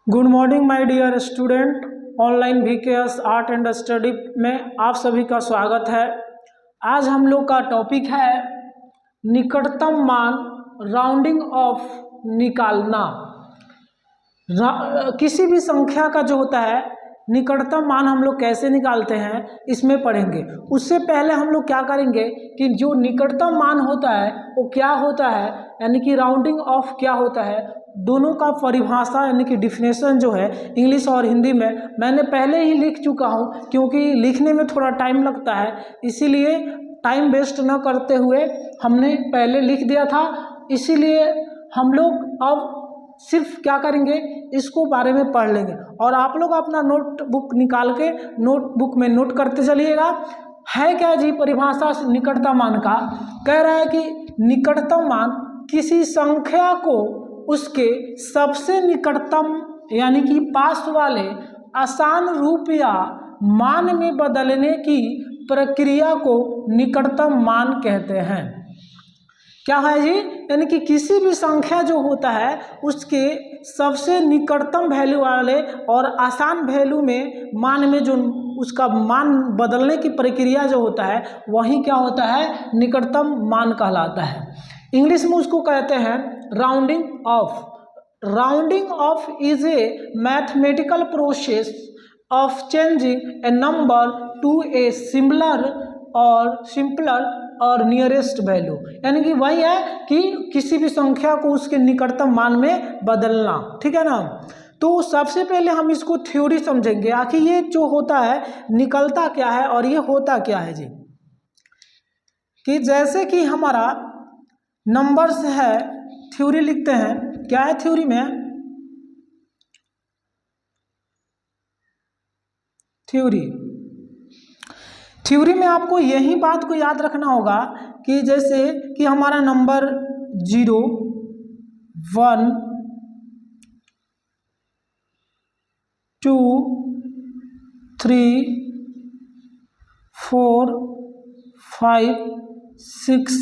Good morning my dear student. Online VKS art and study में आप सभी का स्वागत है। आज हम लोग का टॉपिक है निकटतम मान राउंडिंग ऑफ निकालना। किसी भी संख्या का जो होता है निकटतम मान हम लोग कैसे निकालते हैं इसमें पढ़ेंगे। उससे पहले हम लोग क्या करेंगे कि जो निकटतम मान होता है वो क्या होता है, यानी कि राउंडिंग ऑफ क्या होता है, दोनों का परिभाषा यानी कि डिफिनेशन जो है इंग्लिश और हिंदी में मैंने पहले ही लिख चुका हूँ, क्योंकि लिखने में थोड़ा टाइम लगता है, इसीलिए टाइम वेस्ट न करते हुए हमने पहले लिख दिया था। इसीलिए हम लोग अब सिर्फ क्या करेंगे, इसको बारे में पढ़ लेंगे और आप लोग अपना नोटबुक निकाल के नोटबुक में नोट करते चलिएगा। है क्या जी परिभाषा निकटतम मान का? कह रहा है कि निकटतम मान किसी संख्या को उसके सबसे निकटतम यानी कि पास वाले आसान रूप या मान में बदलने की प्रक्रिया को निकटतम मान कहते हैं। क्या है जी? यानी कि किसी भी संख्या जो होता है उसके सबसे निकटतम वैल्यू वाले और आसान वैल्यू में मान में जो उसका मान बदलने की प्रक्रिया जो होता है वही क्या होता है, निकटतम मान कहलाता है। इंग्लिश में उसको कहते हैं rounding off. Rounding off is a mathematical process of changing A number two a similar और नियरेस्ट वैल्यू, यानी कि वही है कि किसी भी संख्या को उसके निकटतम मान में बदलना। ठीक है ना? तो सबसे पहले हम इसको थ्योरी समझेंगे, आखिर ये जो होता है निकलता क्या है और ये होता क्या है जी। कि जैसे कि हमारा नंबर्स है, थ्योरी लिखते हैं, क्या है थ्योरी में? थ्योरी में आपको यही बात को याद रखना होगा कि जैसे कि हमारा नंबर 0, 1, 2, 3, 4, 5, 6,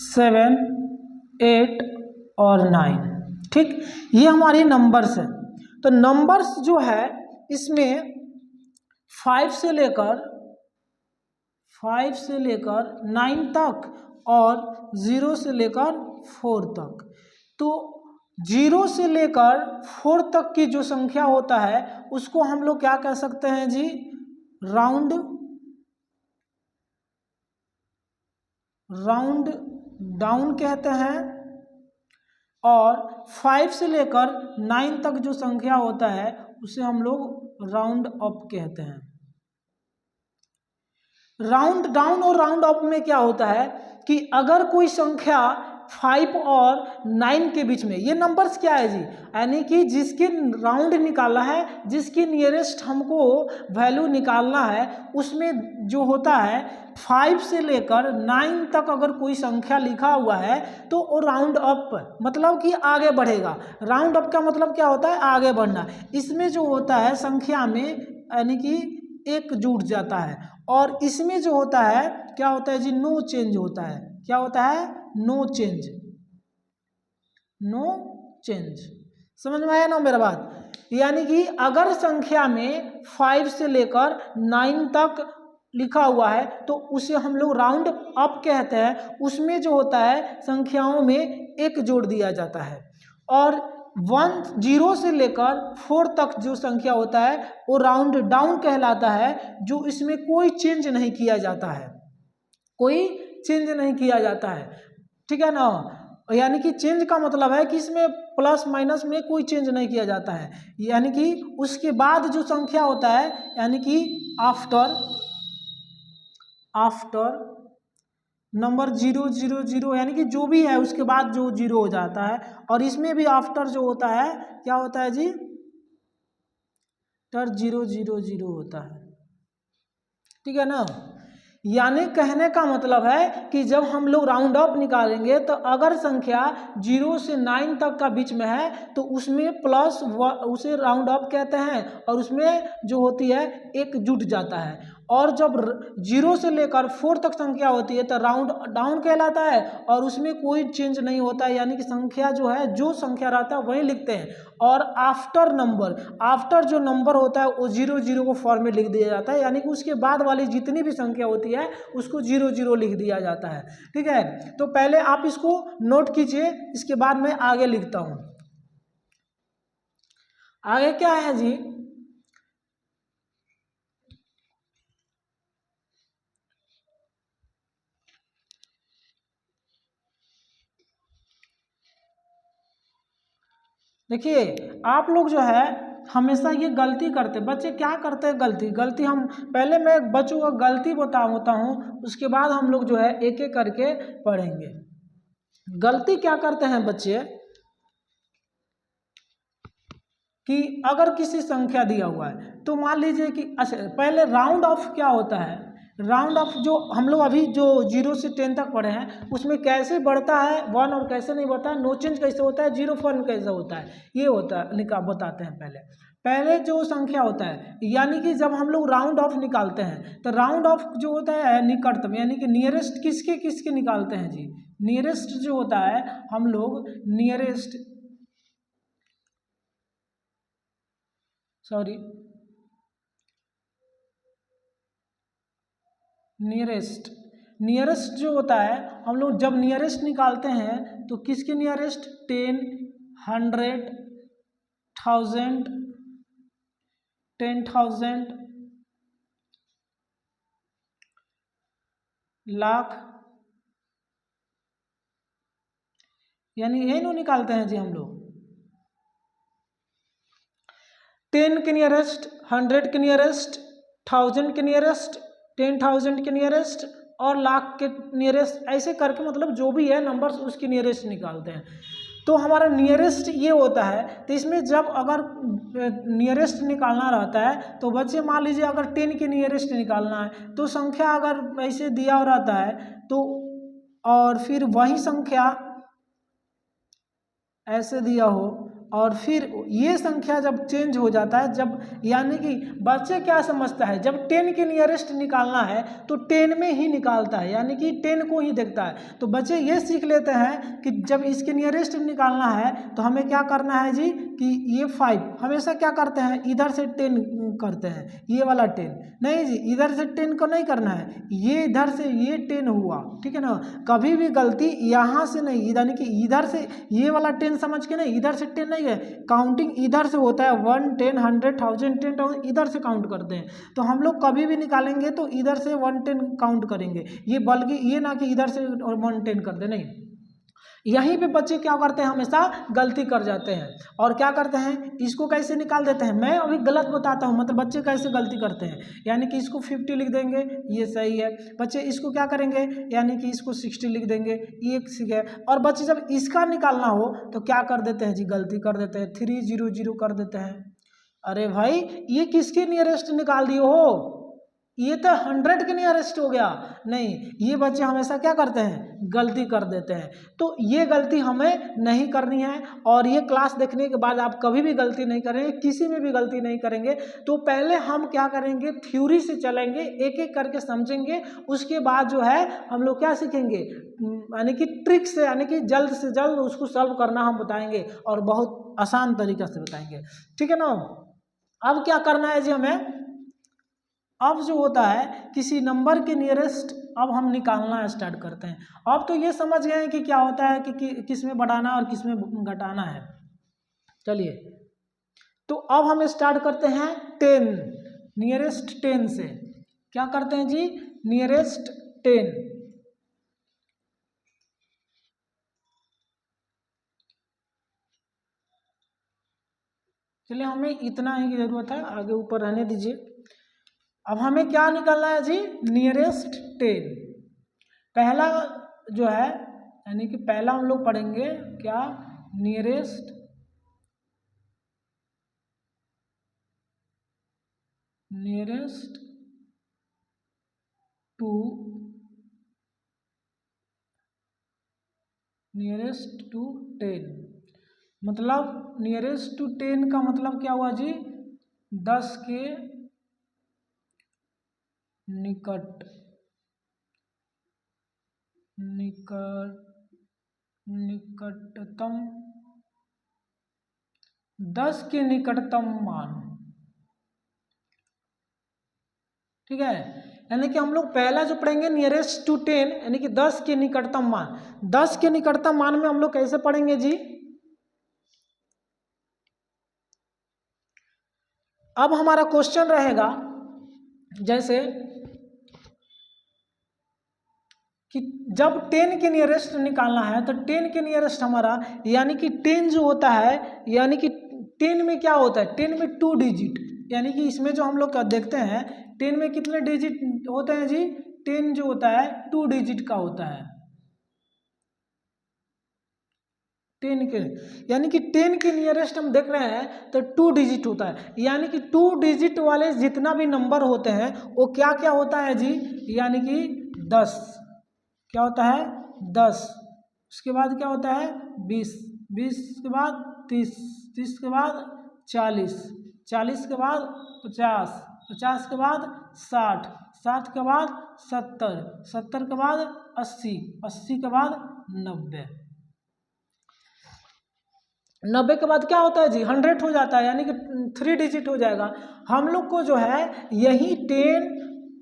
7, 8 और 9। ठीक, ये हमारे नंबर्स हैं। तो नंबर्स जो है इसमें 5 से लेकर 9 तक और 0 से लेकर 4 तक। तो 0 से लेकर 4 तक की जो संख्या होता है उसको हम लोग क्या कह सकते हैं जी? राउंड डाउन कहते हैं। और 5 से लेकर 9 तक जो संख्या होता है उसे हम लोग राउंड अप कहते हैं। राउंड डाउन और राउंड अप में क्या होता है कि अगर कोई संख्या 5 और 9 के बीच में, ये नंबर्स क्या है जी, यानी कि जिसके राउंड निकालना है, जिसकी नियरेस्ट हमको वैल्यू निकालना है, उसमें जो होता है 5 से लेकर 9 तक अगर कोई संख्या लिखा हुआ है तो वो राउंड अप मतलब कि आगे बढ़ेगा। राउंड अप का मतलब क्या होता है? आगे बढ़ना। इसमें जो होता है संख्या में यानी कि एक जुड़ जाता है, और इसमें जो होता है क्या होता है जी? नो चेंज होता है। क्या होता है? No change. समझ में आया ना मेरा बात? यानी कि अगर संख्या में 5 से लेकर 9 तक लिखा हुआ है तो उसे हम लोग राउंड अप कहते हैं। उसमें जो होता है संख्याओं में एक जोड़ दिया जाता है। और 0 से लेकर 4 तक जो संख्या होता है वो राउंड डाउन कहलाता है, जो इसमें कोई चेंज नहीं किया जाता है, ठीक है ना? यानी कि चेंज का मतलब है कि इसमें प्लस माइनस में कोई चेंज नहीं किया जाता है। यानी कि उसके बाद जो संख्या होता है यानी कि आफ्टर नंबर 000 यानी कि जो भी है उसके बाद जो 0 हो जाता है। और इसमें भी आफ्टर जो होता है क्या होता है जी? आफ्टर 000 होता है। ठीक है ना? यानी कहने का मतलब है कि जब हम लोग राउंड अप निकालेंगे तो अगर संख्या 0 से 9 तक का बीच में है तो उसमें प्लस उसे राउंड अप कहते हैं, और उसमें जो होती है एक जुट जाता है। और जब 0 से लेकर 4 तक संख्या होती है तो राउंड डाउन कहलाता है और उसमें कोई चेंज नहीं होता है, यानी कि संख्या जो है जो संख्या रहता है वही लिखते हैं। और आफ्टर जो नंबर होता है वो 0 को फॉर्म में लिख दिया जाता है, यानी कि उसके बाद वाली जितनी भी संख्या होती है उसको 0 लिख दिया जाता है। ठीक है, तो पहले आप इसको नोट कीजिए, इसके बाद मैं आगे लिखता हूँ। आगे क्या है जी, देखिए आप लोग जो है हमेशा ये गलती करते, बच्चे क्या करते हैं गलती हम पहले मैं बच्चों को गलती बताता हूँ, उसके बाद हम लोग जो है एक एक करके पढ़ेंगे। गलती क्या करते हैं बच्चे कि अगर किसी संख्या दिया हुआ है तो मान लीजिए कि अच्छा पहले राउंड ऑफ क्या होता है, राउंड ऑफ जो हम लोग अभी जो 0 से 10 तक पढ़े हैं उसमें कैसे बढ़ता है 1 और कैसे नहीं बढ़ता है, नो चेंज कैसे होता है, 0 फॉर्म कैसे होता है, ये होता है बताते हैं। पहले जो संख्या होता है, यानी कि जब हम लोग राउंड ऑफ निकालते हैं तो राउंड ऑफ जो होता है निकटतम, यानी कि नियरेस्ट किसके निकालते हैं जी, नियरेस्ट जो होता है हम लोग नियरेस्ट नियरेस्ट जो होता है हम लोग जब नियरेस्ट निकालते हैं तो किसके नियरेस्ट, 10, 100, 1000, 10,000, लाख, यानी यही नो निकालते हैं जी हम लोग। 10 के नियरेस्ट, 100 के नियरेस्ट, 1000 के नियरेस्ट, 10,000 के नियरेस्ट और लाख के नियरेस्ट, ऐसे करके मतलब जो भी है नंबर्स उसके नियरेस्ट निकालते हैं। तो हमारा नियरेस्ट ये होता है, तो इसमें जब अगर नियरेस्ट निकालना रहता है तो बच्चे मान लीजिए अगर 10 के नियरेस्ट निकालना है तो संख्या अगर ऐसे दिया रहता है तो, और फिर वही संख्या ऐसे दिया हो और फिर ये संख्या जब चेंज हो जाता है, जब यानी कि बच्चे क्या समझता है जब 10 के नियरेस्ट निकालना है तो 10 में ही निकालता है, यानी कि 10 को ही देखता है। तो बच्चे ये सीख लेते हैं कि जब इसके नियरेस्ट निकालना है तो हमें क्या करना है जी कि ये 5 हमेशा क्या करते हैं इधर से 10 करते हैं, ये वाला 10 नहीं जी, इधर से 10 को नहीं करना है, ये इधर से ये 10 हुआ, ठीक है ना। कभी भी गलती यहाँ से नहीं, यानी कि इधर से ये वाला 10 समझ के नहीं, इधर से 10 नहीं है, काउंटिंग इधर से होता है 1, 10, 100, 1000, 10,000 इधर से काउंट करते हैं। तो हम लोग कभी भी निकालेंगे तो इधर से 1, 10 काउंट करेंगे, ये बल्कि ये ना कि इधर से 1, 10 कर दे, नहीं। यहीं पे बच्चे क्या करते हैं हमेशा गलती कर जाते हैं और क्या करते हैं इसको कैसे निकाल देते हैं, मैं अभी गलत बताता हूँ, मतलब बच्चे कैसे गलती करते हैं, यानी कि इसको 50 लिख देंगे ये सही है, बच्चे इसको क्या करेंगे यानी कि इसको 60 लिख देंगे ये ठीक है, और बच्चे जब इसका निकालना हो तो क्या कर देते हैं जी गलती कर देते हैं 300 कर देते हैं। अरे भाई ये किसके नियरेस्ट निकाल दिए हो, ये तो 100 के नियरेस्ट हो गया, नहीं, ये बच्चे हमेशा क्या करते हैं गलती कर देते हैं। तो ये गलती हमें नहीं करनी है और ये क्लास देखने के बाद आप कभी भी गलती नहीं करेंगे, किसी में भी गलती नहीं करेंगे। तो पहले हम क्या करेंगे थ्योरी से चलेंगे, एक एक करके समझेंगे, उसके बाद जो है हम लोग क्या सीखेंगे यानी कि ट्रिक से, यानी कि जल्द से जल्द उसको सॉल्व करना हम बताएंगे और बहुत आसान तरीक़े से बताएंगे, ठीक है ना। अब क्या करना है जी हमें, अब जो होता है किसी नंबर के नियरेस्ट अब हम निकालना स्टार्ट करते हैं। अब तो ये समझ गए हैं कि क्या होता है कि किस में बढ़ाना और किस में घटाना है। चलिए तो अब हम स्टार्ट करते हैं 10 नियरेस्ट 10 से, क्या करते हैं जी नियरेस्ट 10। चलिए हमें इतना ही की जरूरत है, आगे ऊपर रहने दीजिए। अब हमें क्या निकालना है जी नियरेस्ट 10। पहला जो है यानी कि पहला हम लोग पढ़ेंगे क्या नियरेस्ट टू नियरेस्ट टू 10, मतलब नियरेस्ट टू 10 का मतलब क्या हुआ जी 10 के निकटतम 10 के निकटतम मान, ठीक है। यानी कि हम लोग पहला जो पढ़ेंगे नियरेस्ट टू 10, यानी कि 10 के निकटतम मान। 10 के निकटतम मान में हम लोग कैसे पढ़ेंगे जी? अब हमारा क्वेश्चन रहेगा जैसे कि जब 10 के नियरेस्ट निकालना है तो 10 के नियरेस्ट हमारा, यानी कि 10 जो होता है, यानी कि 10 में क्या होता है, 10 में 2 डिजिट, यानी कि इसमें जो हम लोग देखते हैं 10 में कितने डिजिट होते हैं जी? 10 जो होता है 2 डिजिट का होता है। 10 के, यानी कि 10 के नियरेस्ट हम देख रहे हैं तो 2 डिजिट होता है, यानी कि 2 डिजिट वाले जितना भी नंबर होते हैं वो क्या क्या होता है जी? यानी कि 10, क्या होता है 10, उसके बाद क्या होता है 20, 20 के बाद 30, 30 के बाद 40, 40 के बाद 50, 50 के बाद 60, 60 के बाद 70, 70 के बाद 80, 80 के बाद 90, 90 के बाद क्या होता है जी? 100 हो जाता है, यानी कि 3 डिजिट हो जाएगा। हम लोग को जो है यही 10,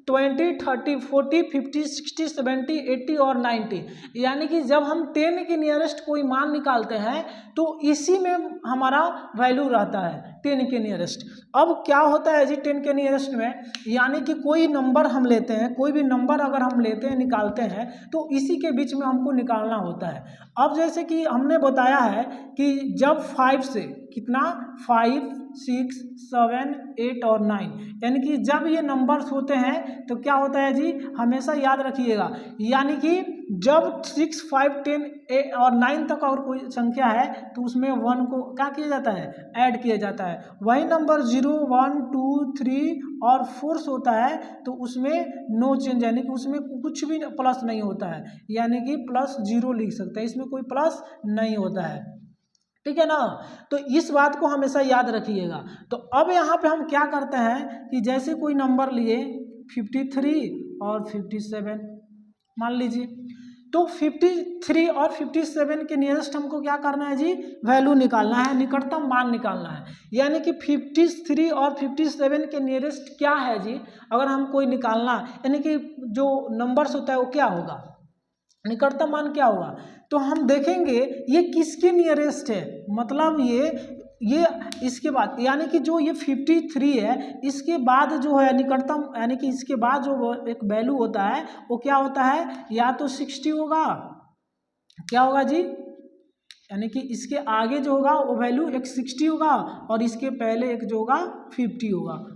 20, 30, 40, 50, 60, 70, 80 और 90, यानी कि जब हम 10 के नियरेस्ट कोई मान निकालते हैं तो इसी में हमारा वैल्यू रहता है 10 के नियरेस्ट। अब क्या होता है जी 10 के नियरेस्ट में, यानी कि कोई नंबर हम लेते हैं, कोई भी नंबर अगर हम लेते हैं निकालते हैं तो इसी के बीच में हमको निकालना होता है। अब जैसे कि हमने बताया है कि जब 5 से कितना 5, 6, 7, 8 और 9, यानी कि जब ये नंबर्स होते हैं तो क्या होता है जी? हमेशा याद रखिएगा, यानी कि जब 6, 5, 10 और 9 तक और कोई संख्या है तो उसमें 1 को क्या किया जाता है? ऐड किया जाता है। वही नंबर 0, 1, 2, 3 और 4 होता है तो उसमें नो चेंज, यानी कि उसमें कुछ भी प्लस नहीं होता है, यानी कि +0 लिख सकते हैं, इसमें कोई प्लस नहीं होता है, ठीक है ना। तो इस बात को हमेशा याद रखिएगा। तो अब यहाँ पे हम क्या करते हैं कि जैसे कोई नंबर लिए 53 और 57 मान लीजिए, तो 53 और 57 के नियरेस्ट हमको क्या करना है जी? वैल्यू निकालना है, निकटतम मान निकालना है। यानी कि 53 और 57 के नियरेस्ट क्या है जी? अगर हम कोई निकालना, यानी कि जो नंबर्स होता है वो क्या होगा, निकटतम मान क्या होगा, तो हम देखेंगे ये किसके नियरेस्ट है, मतलब ये इसके बाद, यानी कि जो ये 53 है इसके बाद जो है निकटतम, यानी कि इसके बाद जो एक वैल्यू होता है वो क्या होता है? या तो 60 होगा, क्या होगा जी? यानी कि इसके आगे जो होगा वो वैल्यू एक 60 होगा और इसके पहले एक जो होगा 50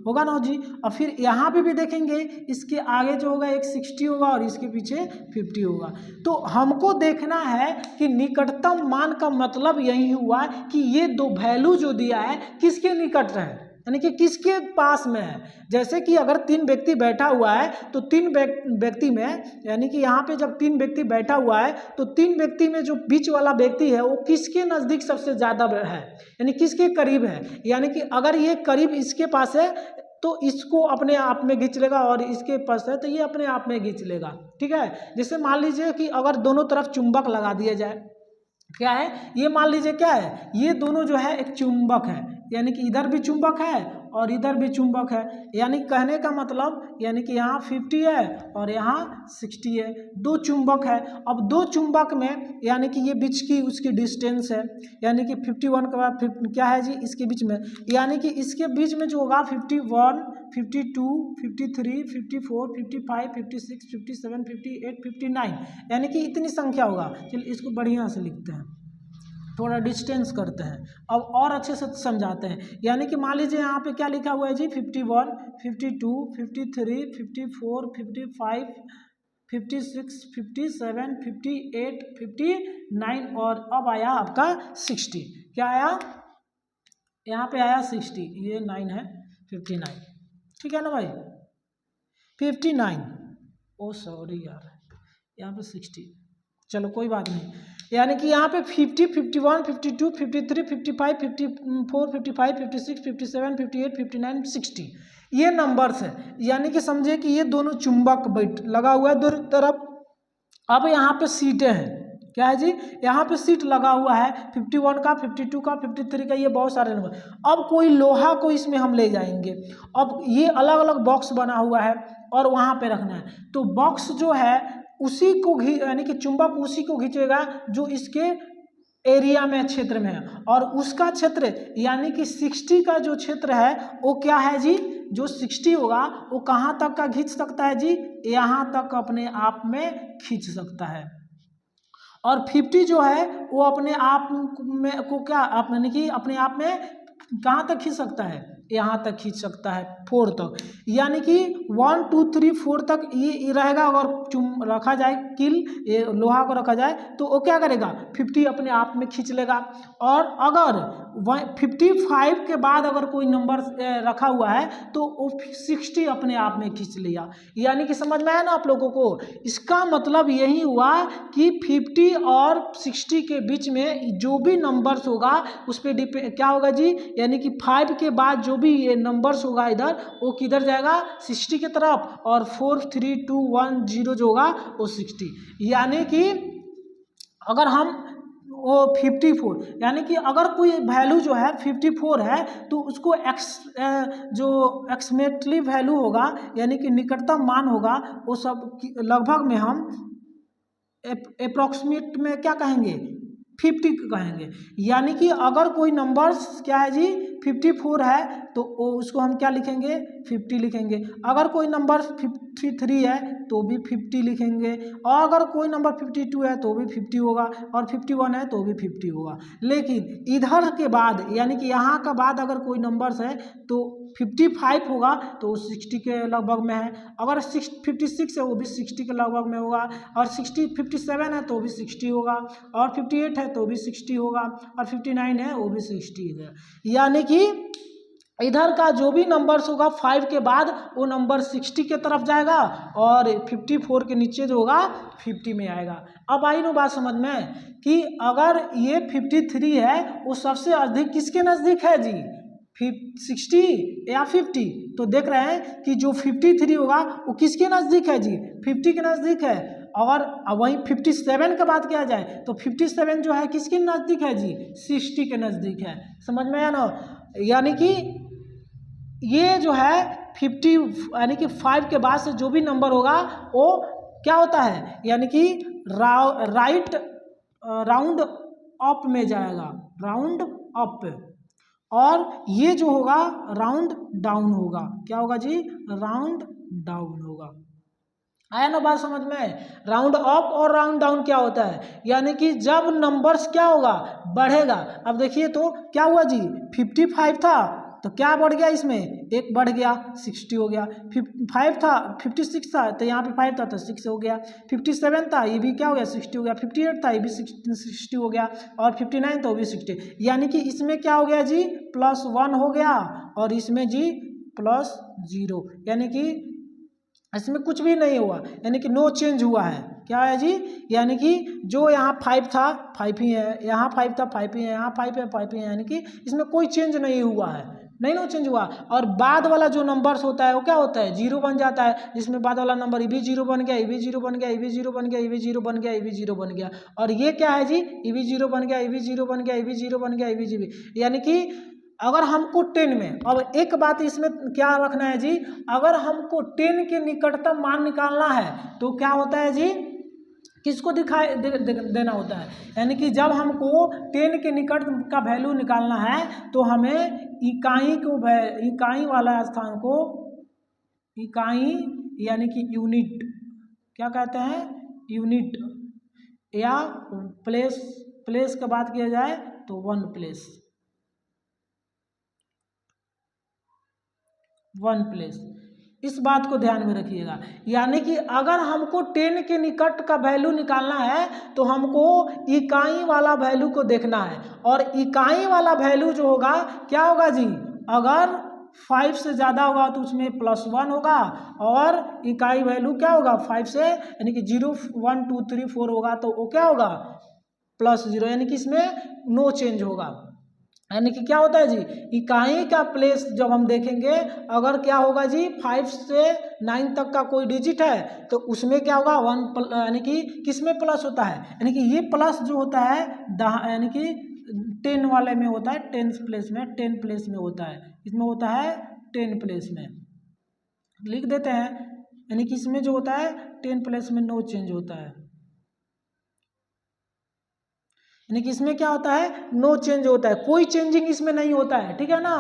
होगा ना जी। और फिर यहाँ पे भी देखेंगे इसके आगे जो होगा एक 60 होगा और इसके पीछे 50 होगा। तो हमको देखना है कि निकटतम मान का मतलब यही हुआ कि ये दो वैल्यू जो दिया है किसके निकट है, यानी कि किसके पास में है। जैसे कि अगर 3 व्यक्ति बैठा हुआ है तो 3 व्यक्ति में, यानी कि यहाँ पे जब 3 व्यक्ति बैठा हुआ है तो 3 व्यक्ति में जो बीच वाला व्यक्ति है वो किसके नज़दीक सबसे ज़्यादा है, यानी किसके करीब है। यानी कि अगर ये करीब इसके पास है तो इसको अपने आप में खींच लेगा और इसके पास है तो ये अपने आप में खींच लेगा, ठीक है। जैसे मान लीजिए कि अगर दोनों तरफ चुंबक लगा दिया जाए, क्या है ये, मान लीजिए क्या है, ये दोनों जो है एक चुंबक है, यानी कि इधर भी चुंबक है और इधर भी चुंबक है, यानी कहने का मतलब, यानी कि यहाँ 50 है और यहाँ 60 है, दो चुंबक है। अब दो चुंबक में यानी कि ये बीच की उसकी डिस्टेंस है, यानी कि 51 के बाद क्या है जी इसके बीच में, यानी कि इसके बीच में जो होगा 51, 52, 53, 54, 55, 56, 57, 58, 59, यानी कि इतनी संख्या होगा। चलिए इसको बढ़िया से लिखते हैं, थोड़ा डिस्टेंस करते हैं, अब और अच्छे से समझाते हैं। यानी कि मान लीजिए यहाँ पे क्या लिखा हुआ है जी 51, 52, 53, 54, 55, 56, 57, 58, 59 और अब आया आपका 60। क्या आया यहाँ पे? आया 60, ये 9 है 59, ठीक है ना भाई 59, ओ सॉरी यार यहाँ पे 60, चलो कोई बात नहीं। यानी कि यहाँ पे 50, 51, 52, 53, 55, 54, 55, 56, 57, 58, 59, 60 ये नंबर्स है। यानी कि समझे कि ये दोनों चुंबक बैठ लगा हुआ है दोनों तरफ। अब यहाँ पे सीटें हैं, क्या है जी, यहाँ पे सीट लगा हुआ है 51 का, 52 का, 53 का, ये बहुत सारे नंबर। अब कोई लोहा को इसमें हम ले जाएंगे। अब ये अलग अलग बॉक्स बना हुआ है और वहाँ पे रखना है, तो बॉक्स जो है उसी को यानी कि चुंबक उसी को खींचेगा जो इसके एरिया में क्षेत्र में है, और उसका क्षेत्र यानी कि 60 का जो क्षेत्र है वो क्या है जी, जो 60 होगा वो कहाँ तक का खींच सकता है जी, यहाँ तक अपने आप में खींच सकता है। और 50 जो है वो अपने आप में को क्या यानी कि अपने आप में कहाँ तक खींच सकता है, यहाँ तक खींच सकता है 4 तक। यानी कि 1 2 3 4 तक ये रहेगा। अगर रखा जाए किल, ये लोहा को रखा जाए तो वो क्या करेगा, 50 अपने आप में खींच लेगा। और अगर 55 के बाद अगर कोई नंबर रखा हुआ है तो वो 60 अपने आप में खींच लिया। यानी कि समझ में आया ना आप लोगों को। इसका मतलब यही हुआ कि 50 और 60 के बीच में जो भी नंबर्स होगा उस पर क्या होगा जी, यानी कि 5 के बाद जो भी ये नंबर्स होगा इधर वो किधर जाएगा, 60 की तरफ, और 4 3 2 1 0 जो होगा वो 60। यानी कि अगर हम वो 54 यानी कि अगर कोई वैल्यू जो है 54 है तो उसको जो एक्समेटली वैल्यू होगा यानी कि निकटतम मान होगा वो सब लगभग में हम अप्रोक्सीमेट में क्या कहेंगे, 50 कहेंगे। यानी कि अगर कोई नंबर्स क्या है जी 54 है तो उसको हम क्या लिखेंगे, 50 लिखेंगे। अगर कोई नंबर 53 है तो भी 50 लिखेंगे, और अगर कोई नंबर 52 है तो भी 50 होगा, और 51 है तो भी 50 होगा। लेकिन इधर के बाद यानी कि यहाँ का बाद अगर कोई नंबर्स है तो 55 होगा तो 60 के लगभग में है, अगर 56 है वो भी 60 के लगभग में होगा, और 57 है तो भी 60 होगा, और 58 है तो भी 60 होगा, और 59 है वो भी 60 है। यानी कि इधर का जो भी नंबर्स होगा 5 के बाद वो नंबर 60 के तरफ जाएगा, और 54 के नीचे जो होगा 50 में आएगा। अब आई ना बात समझ में कि अगर ये 53 है वो सबसे अधिक किसके नज़दीक है जी, 60 या 50। तो देख रहे हैं कि जो 53 होगा वो किसके नज़दीक है जी, 50 के नज़दीक है। और वहीं 57 का बात किया जाए तो 57 जो है किसके नज़दीक है जी, 60 के नज़दीक है। समझ में आया ना। यानी कि ये जो है 50 यानी कि 5 के बाद से जो भी नंबर होगा वो क्या होता है, यानी कि राइट राउंड अप में जाएगा, राउंड अप, और ये जो होगा राउंड डाउन होगा। क्या होगा जी, राउंड डाउन होगा। आया ना बात समझ में। राउंड अप और राउंड डाउन क्या होता है, यानी कि जब नंबर्स क्या होगा, बढ़ेगा। अब देखिए तो क्या हुआ जी, 55 था तो क्या बढ़ गया, इसमें एक बढ़ गया 60 हो गया। 5 था 56 था तो यहाँ पे 5 था तो 6 हो गया। 57 था ये भी क्या हो गया 60 हो गया। 58 था ये भी 60 हो गया, और 59 तो भी 60। यानी कि इसमें क्या हो गया जी, +1 हो गया, और इसमें जी +0, यानी कि इसमें कुछ भी नहीं हुआ, यानी कि नो चेंज हुआ है। क्या है जी, यानी कि जो यहाँ 5 था 5 ही है, यहाँ 5 था 5 ही है, यहाँ 5 है 5 ही है, यानी कि इसमें कोई चेंज नहीं हुआ है, नहीं नो चेंज हुआ। और बाद वाला जो नंबर्स होता है वो क्या होता है, 0 बन जाता है, जिसमें बाद वाला नंबर ये भी 0 बन गया, ये भी 0 बन गया, ये भी 0 बन गया, ये भी 0 बन गया, ये भी 0 बन गया। और ये क्या है जी, ये भी 0 बन गया, ये भी 0 बन गया, ये भी 0 बन गया, ये भी 0। यानी कि अगर हमको 10 में, अब एक बात इसमें क्या रखना है जी, अगर हमको 10 के निकटतम मान निकालना है तो क्या होता है जी, किसको दिखाई देना होता है, यानी कि जब हमको 10 के निकट का वैल्यू निकालना है तो हमें इकाई वाला स्थान को, इकाई यानी कि यूनिट, क्या कहते हैं यूनिट, या प्लेस का बात किया जाए तो 1 प्लेस। इस बात को ध्यान में रखिएगा। यानी कि अगर हमको 10 के निकट का वैल्यू निकालना है तो हमको इकाई वाला वैल्यू को देखना है, और इकाई वाला वैल्यू जो होगा क्या होगा जी, अगर 5 से ज़्यादा होगा तो उसमें +1 होगा, और इकाई वैल्यू क्या होगा 5 से, यानी कि 0 1 2 3 4 होगा तो वो क्या होगा प्लस 0, यानी कि इसमें नो चेंज होगा। यानी कि क्या होता है जी, इकाई का प्लेस जब हम देखेंगे, अगर क्या होगा जी 5 से 9 तक का कोई डिजिट है तो उसमें क्या होगा 1, यानी कि किस में प्लस होता है, यानी कि ये प्लस जो होता है यानी कि 10 वाले में होता है, 10 प्लेस में, 10 प्लेस में होता है, इसमें होता है 10 प्लेस में, लिख देते हैं। यानी कि इसमें जो होता है 10 प्लेस में नो चेंज होता है, यानी कि इसमें क्या होता है नो चेंज होता है, कोई चेंजिंग इसमें नहीं होता है, ठीक है ना।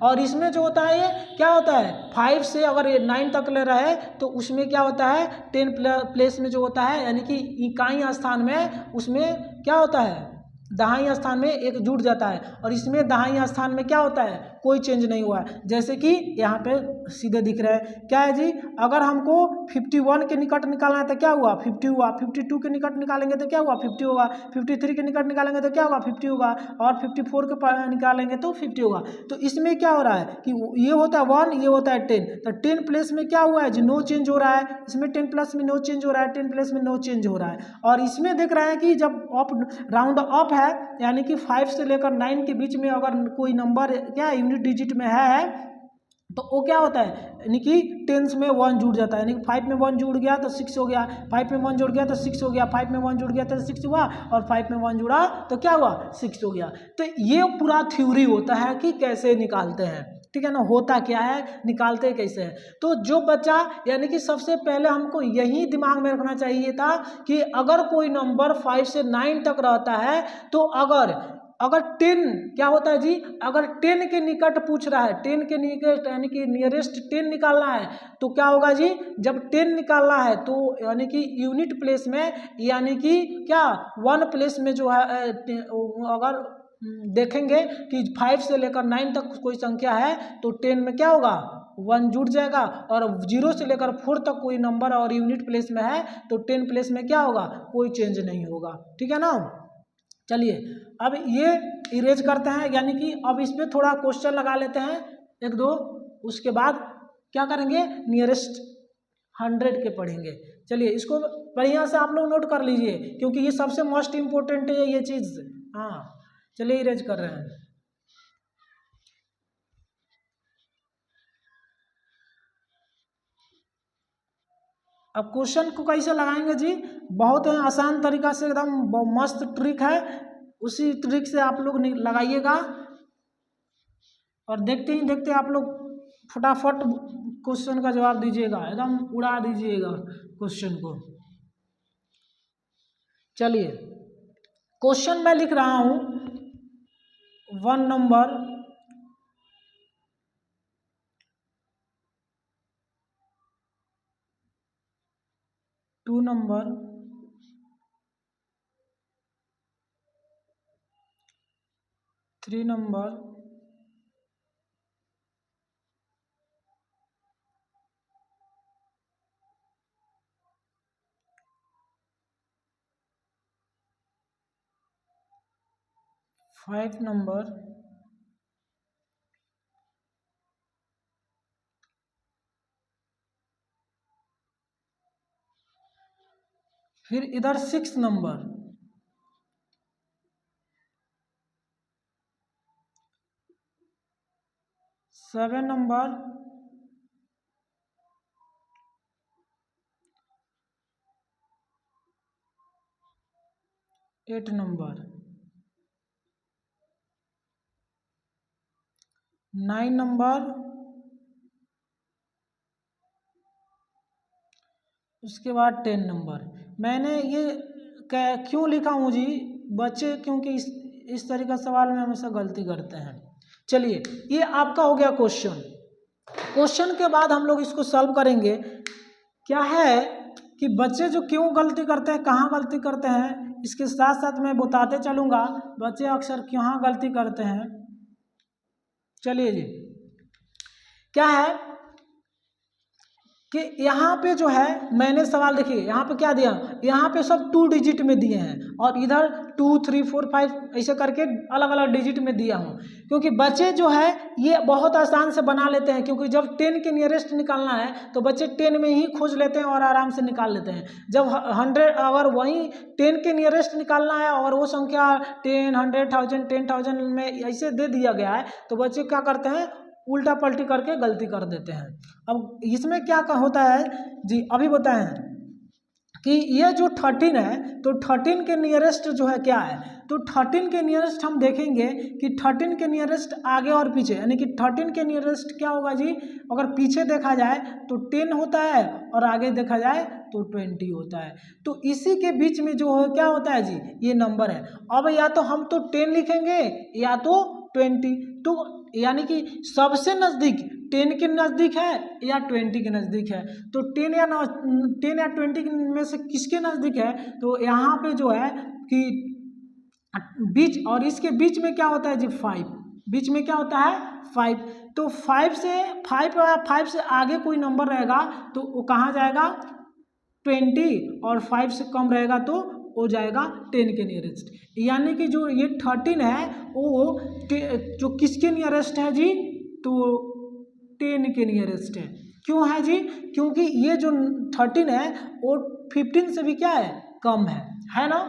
और इसमें जो होता है ये क्या होता है 5 से अगर ये 9 तक ले रहा है तो उसमें क्या होता है 10 प्लेस में जो होता है, यानी कि इकाई स्थान में उसमें क्या होता है दहाई स्थान में एक जुड़ जाता है, और इसमें दहाई स्थान में क्या होता है कोई चेंज नहीं हुआ है। जैसे कि यहाँ पे सीधे दिख रहा है क्या है जी, अगर हमको 51 के निकट निकालना है तो क्या हुआ 50 हुआ, 52 के निकट निकालेंगे तो क्या हुआ 50 होगा, 53 के निकट निकालेंगे तो क्या होगा 50 होगा, और 54 के निकालेंगे तो 50 होगा। तो इसमें क्या हो रहा है कि ये होता है 1, ये होता है 10, तो 10 प्लेस में क्या हुआ है जी नो चेंज हो रहा है, इसमें 10 प्लस में नो चेंज हो रहा है, 10 प्लस में नो चेंज हो रहा है। और इसमें देख रहे हैं कि जब अप राउंड अप है, यानी कि 5 से लेकर 9 के बीच में अगर कोई नंबर क्या यूनिट डिजिट में है तो वो क्या होता है, यानी कि 10 में 1 जुड़ जाता है, यानी कि 5 में 1 जुड़ गया तो 6 हो गया, 5 में 1 जुड़ गया तो 6 हो गया, 5 में 1 जुड़ गया तो 6 हुआ, और 5 में 1 जुड़ा तो क्या हुआ 6 हो गया। तो ये पूरा थ्योरी होता है कि कैसे निकालते हैं, ठीक है ना, होता क्या है निकालते कैसे हैं। तो जो बच्चा, यानी कि सबसे पहले हमको यही दिमाग में रखना चाहिए था कि अगर कोई नंबर 5 से 9 तक रहता है तो अगर 10 क्या होता है जी, अगर 10 के निकट पूछ रहा है, 10 के निकट यानी कि नियरेस्ट 10 निकालना है तो क्या होगा जी, जब 10 निकालना है तो यानी कि यूनिट प्लेस में, यानी कि क्या 1 प्लेस में जो है अगर देखेंगे कि 5 से लेकर 9 तक कोई संख्या है तो 10 में क्या होगा 1 जुड़ जाएगा, और 0 से लेकर 4 तक कोई नंबर और यूनिट प्लेस में है तो 10 प्लेस में क्या होगा कोई चेंज नहीं होगा, ठीक है ना। चलिए अब ये इरेज करते हैं, यानी कि अब इसमें थोड़ा क्वेश्चन लगा लेते हैं 1-2, उसके बाद क्या करेंगे नियरेस्ट 100 के पढ़ेंगे। चलिए इसको बढ़िया से आप लोग नोट कर लीजिए क्योंकि ये सबसे मोस्ट इम्पोर्टेंट है ये चीज़। हाँ चलिए इरेज कर रहे हैं। अब क्वेश्चन को कैसे लगाएंगे जी, बहुत आसान तरीका से, एकदम मस्त ट्रिक है, उसी ट्रिक से आप लोग लगाइएगा और देखते ही देखते आप लोग फटाफट क्वेश्चन का जवाब दीजिएगा, एकदम उड़ा दीजिएगा क्वेश्चन को। चलिए क्वेश्चन मैं लिख रहा हूँ 1 नंबर, 2 नंबर, 3 नंबर, 5 नंबर, फिर इधर 6 नंबर, 7 नंबर, 8 नंबर, 9 नंबर, उसके बाद 10 नंबर। मैंने ये क्यों लिखा हूँ जी, बच्चे क्योंकि इस तरह का सवाल में हमेशा गलती करते हैं। चलिए ये आपका हो गया क्वेश्चन। क्वेश्चन के बाद हम लोग इसको सॉल्व करेंगे। क्या है कि बच्चे जो क्यों गलती करते हैं, कहाँ गलती करते हैं, इसके साथ साथ मैं बताते चलूँगा बच्चे अक्सर कहाँ गलती करते हैं। चलिए जी क्या है कि यहाँ पे जो है मैंने सवाल देखिए यहाँ पे क्या दिया, यहाँ पे सब 2 डिजिट में दिए हैं और इधर 2 3 4 5 ऐसे करके अलग अलग डिजिट में दिया हूँ, क्योंकि बच्चे जो है ये बहुत आसान से बना लेते हैं, क्योंकि जब 10 के नियरेस्ट निकालना है तो बच्चे 10 में ही खोज लेते हैं और आराम से निकाल लेते हैं। जब 100 अगर वहीं 10 के नियरेस्ट निकालना है और वो संख्या 10 100,000 10,000 में ऐसे दे दिया गया है तो बच्चे क्या करते हैं, उल्टा पलटी करके गलती कर देते हैं। अब इसमें क्या होता है जी, अभी बताएं कि ये जो 13 है तो 13 के नियरेस्ट जो है क्या है, तो 13 के नियरेस्ट हम देखेंगे कि 13 के नियरेस्ट आगे और पीछे, यानी कि 13 के नियरेस्ट क्या होगा जी, अगर पीछे देखा जाए तो 10 होता है और आगे देखा जाए तो 20 होता है। तो इसी के बीच में जो है क्या होता है जी, ये नंबर है। अब या तो हम तो 10 लिखेंगे या तो 20, तो यानी कि सबसे नज़दीक 10 के नज़दीक है या 20 के नज़दीक है, तो 10 या 20 में से किसके नज़दीक है, तो यहाँ पे जो है कि बीच, और इसके बीच में क्या होता है जी 5, बीच में क्या होता है 5, तो 5 से आगे कोई नंबर रहेगा तो वो कहाँ जाएगा 20, और 5 से कम रहेगा तो हो जाएगा 10 के नियरेस्ट। यानी कि जो ये 13 है वो जो किसके नियरेस्ट है जी, तो 10 के नियरेस्ट है। क्यों है जी, क्योंकि ये जो 13 है वो 15 से भी क्या है, कम है ना।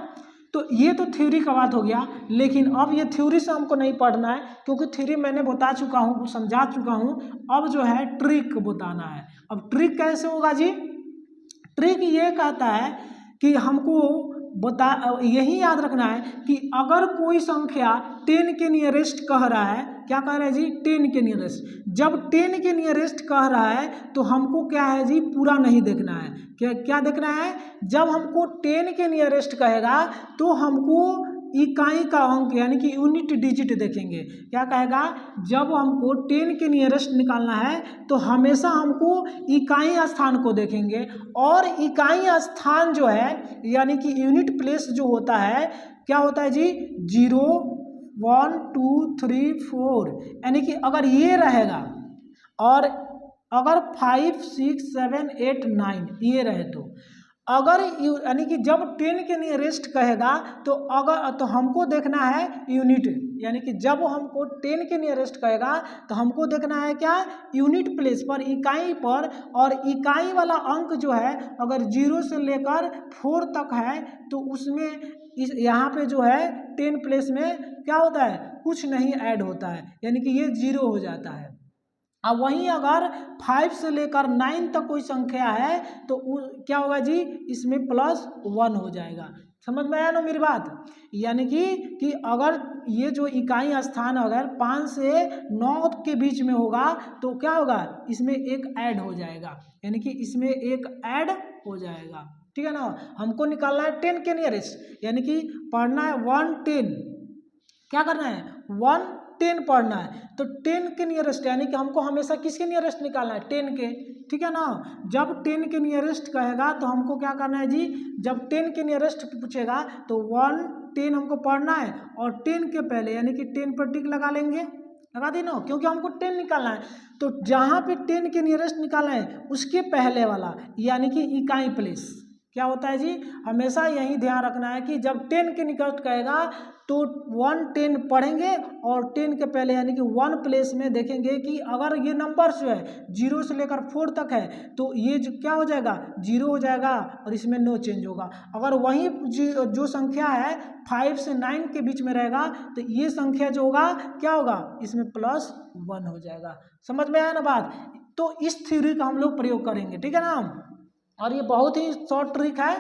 तो ये तो थ्योरी का बात हो गया, लेकिन अब ये थ्योरी से हमको नहीं पढ़ना है, क्योंकि थ्योरी मैंने बता चुका हूँ, समझा चुका हूँ। अब जो है ट्रिक बताना है। अब ट्रिक कैसे होगा जी, ट्रिक ये कहता है कि हमको यही याद रखना है कि अगर कोई संख्या 10 के नियरेस्ट कह रहा है, क्या कह रहा है जी 10 के नियरेस्ट, जब 10 के नियरेस्ट कह रहा है तो हमको क्या है जी पूरा नहीं देखना है। क्या देखना है, जब हमको 10 के नियरेस्ट कहेगा तो हमको इकाई का अंक यानी कि यूनिट डिजिट देखेंगे। क्या कहेगा, जब हमको 10 के नियरेस्ट निकालना है तो हमेशा हमको इकाई स्थान को देखेंगे, और इकाई स्थान जो है यानी कि यूनिट प्लेस जो होता है क्या होता है जी 0 1 2 3 4, यानी कि अगर ये रहेगा और अगर 5 6 7 8 9 ये रहे, तो अगर यानी कि जब 10 के नियरेस्ट कहेगा तो हमको देखना है यूनिट, यानी कि जब हमको 10 के नियरेस्ट कहेगा तो हमको देखना है क्या, यूनिट प्लेस पर, इकाई पर, और इकाई वाला अंक जो है अगर 0 से लेकर 4 तक है तो उसमें यहाँ पे जो है 10 प्लेस में क्या होता है, कुछ नहीं ऐड होता है, यानी कि ये 0 हो जाता है। अब वहीं अगर 5 से लेकर 9 तक कोई संख्या है तो क्या होगा जी, इसमें +1 हो जाएगा। समझ में आया ना मेरी बात, यानी कि अगर ये जो इकाई स्थान अगर 5 से 9 के बीच में होगा तो क्या होगा, इसमें एक ऐड हो जाएगा, यानी कि इसमें एक ऐड हो जाएगा। ठीक है ना, हमको निकालना है 10 के नियरेस्ट, यानी कि पढ़ना है 1 10, क्या करना है 1 10 पढ़ना है, तो 10 के नियरेस्ट यानी कि हमको हमेशा किसके नियरेस्ट निकालना है 10 के। ठीक है ना, जब 10 के नियरेस्ट कहेगा तो हमको क्या करना है जी, जब 10 के नियरेस्ट पूछेगा तो 1 10 हमको पढ़ना है, और 10 के पहले यानी कि 10 पर टिक लगा लेंगे, लगा दी ना, क्योंकि हमको 10 निकालना है। तो जहाँ पे 10 के नियरेस्ट निकालना है उसके पहले वाला यानी कि इकाई प्लेस क्या होता है जी, हमेशा यही ध्यान रखना है कि जब 10 के निकट कहेगा तो 1 10 पढ़ेंगे, और 10 के पहले यानी कि 1 प्लेस में देखेंगे कि अगर ये नंबर जो है 0 से लेकर 4 तक है तो ये जो क्या हो जाएगा 0 हो जाएगा और इसमें नो चेंज होगा। अगर वही जो संख्या है 5 से 9 के बीच में रहेगा तो ये संख्या जो होगा क्या होगा, इसमें +1 हो जाएगा। समझ में आया ना बात, तो इस थ्योरी का हम लोग प्रयोग करेंगे। ठीक है ना, और ये बहुत ही शॉर्ट ट्रिक है।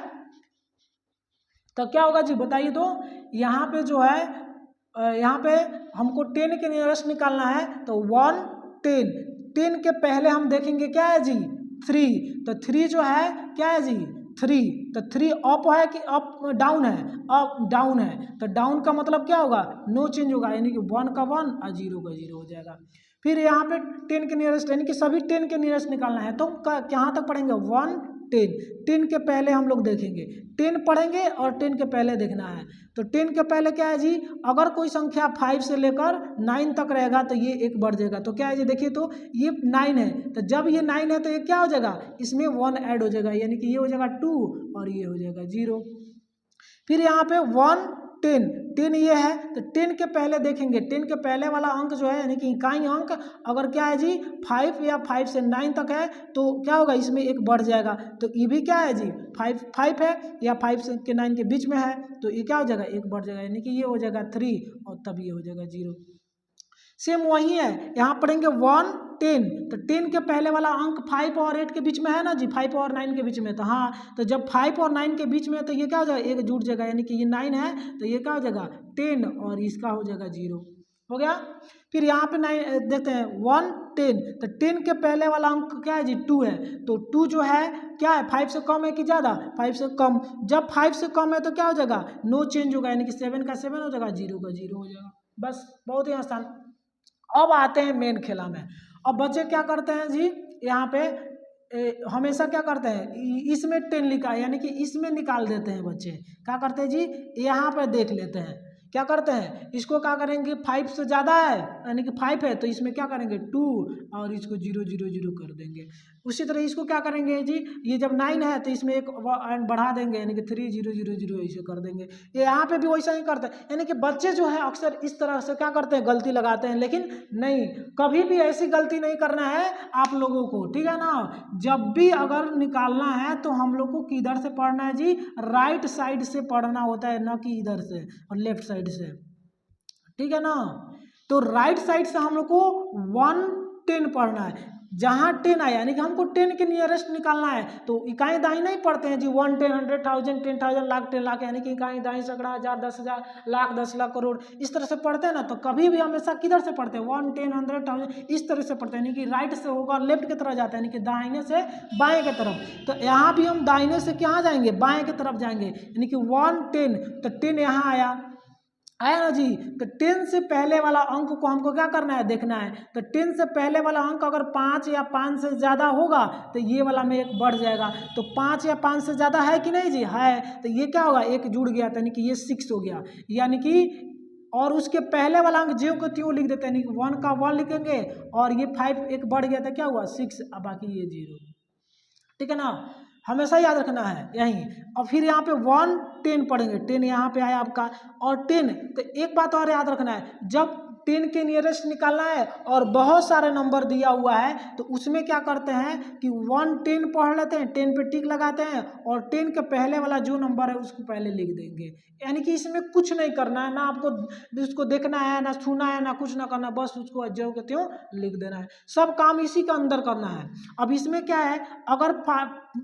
तो क्या होगा जी बताइए, तो यहाँ पे जो है यहाँ पे हमको 10 के नियरेस्ट निकालना है तो 1 10, 10 के पहले हम देखेंगे क्या है जी 3, तो 3 जो है क्या है जी 3, तो 3 अप है कि अप डाउन है, अप डाउन है, तो डाउन का मतलब क्या होगा नो चेंज होगा, यानी कि 1 का 1 और 0 का 0 हो जाएगा। फिर यहाँ पे 10 के नियरेस्ट यानी कि सभी 10 के नियरेस्ट निकालना है तो कहाँ तक पढ़ेंगे 1 10। 10 के पहले हम लोग देखेंगे, 10 पढ़ेंगे और 10 के पहले देखना है। तो 10 के पहले क्या है जी, अगर कोई संख्या 5 से लेकर 9 तक रहेगा तो ये एक बढ़ जाएगा। तो क्या है जी, देखिए तो ये 9 है, तो जब ये 9 है तो ये क्या हो जाएगा, इसमें 1 ऐड हो जाएगा, यानी कि ये हो जाएगा 2 और ये हो जाएगा 0। फिर यहाँ पे 1 10, 10 ये है तो 10 के पहले देखेंगे, 10 के पहले वाला अंक जो है यानी कि इकाई अंक अगर क्या है जी 5 या 5 से 9 तक है तो क्या होगा, इसमें एक बढ़ जाएगा। तो ये भी क्या है जी 5 है या 5 से के 9 के बीच में है तो ये क्या हो जाएगा, एक बढ़ जाएगा, यानी कि ये हो जाएगा 3 और तब ये हो जाएगा 0। सेम वही है, यहाँ पढ़ेंगे 1 10, तो 10 के पहले वाला अंक 5 और 8 के बीच में है ना जी, 5 और 9 के बीच में, तो हाँ तो जब 5 और 9 के बीच में है तो ये क्या हो जाएगा, एक जुड़ जाएगा, यानी कि ये 9 है तो ये क्या हो जाएगा 10 और इसका हो जाएगा 0, हो गया। फिर यहाँ पे 9 देखते हैं 1 10, तो 10 के पहले वाला अंक क्या है जी 2 है, तो 2 जो है क्या है 5 से कम है कि ज़्यादा, 5 से कम, जब 5 से कम है तो क्या हो जाएगा, नो चेंज होगा, यानी कि 7 का 7 हो जाएगा, 0 का 0 हो जाएगा, बस बहुत ही आसान। अब आते हैं मेन खेला में। अब बच्चे क्या करते हैं जी, यहाँ पे हमेशा क्या करते हैं, इसमें 10 लिखा है यानी कि इसमें निकाल देते हैं बच्चे, क्या करते हैं जी यहाँ पे देख लेते हैं, क्या करते हैं इसको क्या करेंगे 5 से ज़्यादा है यानी कि 5 है तो इसमें क्या करेंगे 2 और इसको 0 0 0 कर देंगे। उसी तरह इसको क्या करेंगे जी, ये जब 9 है तो इसमें एक बढ़ा देंगे यानी कि 3 0 0 0 ऐसे कर देंगे। ये यहाँ पे भी वैसा ही करते हैं, यानी कि बच्चे जो है अक्सर इस तरह से क्या करते हैं गलती लगाते हैं, लेकिन नहीं, कभी भी ऐसी गलती नहीं करना है आप लोगों को, ठीक है ना। जब भी अगर निकालना है तो हम लोग को किधर से पढ़ना है जी, राइट साइड से पढ़ना होता है, ना कि इधर से और लेफ्ट साइड से, ठीक है ना। तो राइट साइड से हम लोग को 1 10 पढ़ना है, जहाँ 10 आया यानी कि हमको 10 के नियरेस्ट निकालना है, तो इकाई दाई नहीं पढ़ते हैं जी 1 10 100,000 10,000 लाख 10 लाख, यानी कि इकाई दाई सैकड़ा हजार 10,000 लाख 10 लाख करोड़ इस तरह से पढ़ते हैं ना। तो कभी भी हमेशा किधर से पढ़ते हैं 1 10 100,000 इस तरह से पढ़ते हैं, यानी कि राइट से होगा लेफ्ट की तरफ जाता है, यानी कि दाहिने से बाएं की तरफ। तो यहाँ भी हम दाहिने से कहाँ जाएंगे, बाएं की तरफ जाएंगे, यानी कि 1 10, तो 10 यहाँ आया ना जी। तो 10 से पहले वाला अंक को हमको क्या करना है, देखना है। तो 10 से पहले वाला अंक अगर 5 या 5 से ज़्यादा होगा तो ये वाला में एक बढ़ जाएगा, तो 5 या 5 से ज़्यादा है कि नहीं जी, है, तो ये क्या होगा एक जुड़ गया, यानी कि ये 6 हो गया, यानी कि और उसके पहले वाला अंक ज्यों को त्यों लिख देते हैं, यानी कि 1 का 1 लिखेंगे और ये 5 एक बढ़ गया था, क्या हुआ 6, अब बाकी ये 0, ठीक है ना, हमेशा याद रखना है यही। और फिर यहाँ पे 1 10 पढ़ेंगे, 10 यहाँ पे आया आपका, और 10, तो एक बात और याद रखना है, जब 10 के नियरेस्ट निकालना है और बहुत सारे नंबर दिया हुआ है तो उसमें क्या करते हैं कि 1 10 पढ़ लेते हैं, 10 पे टिक लगाते हैं और 10 के पहले वाला जो नंबर है उसको पहले लिख देंगे, यानी कि इसमें कुछ नहीं करना है, ना आपको उसको देखना है, ना छूना है, ना कुछ ना करना, बस उसको जो के त्यों लिख देना है, सब काम इसी के अंदर करना है। अब इसमें क्या है, अगर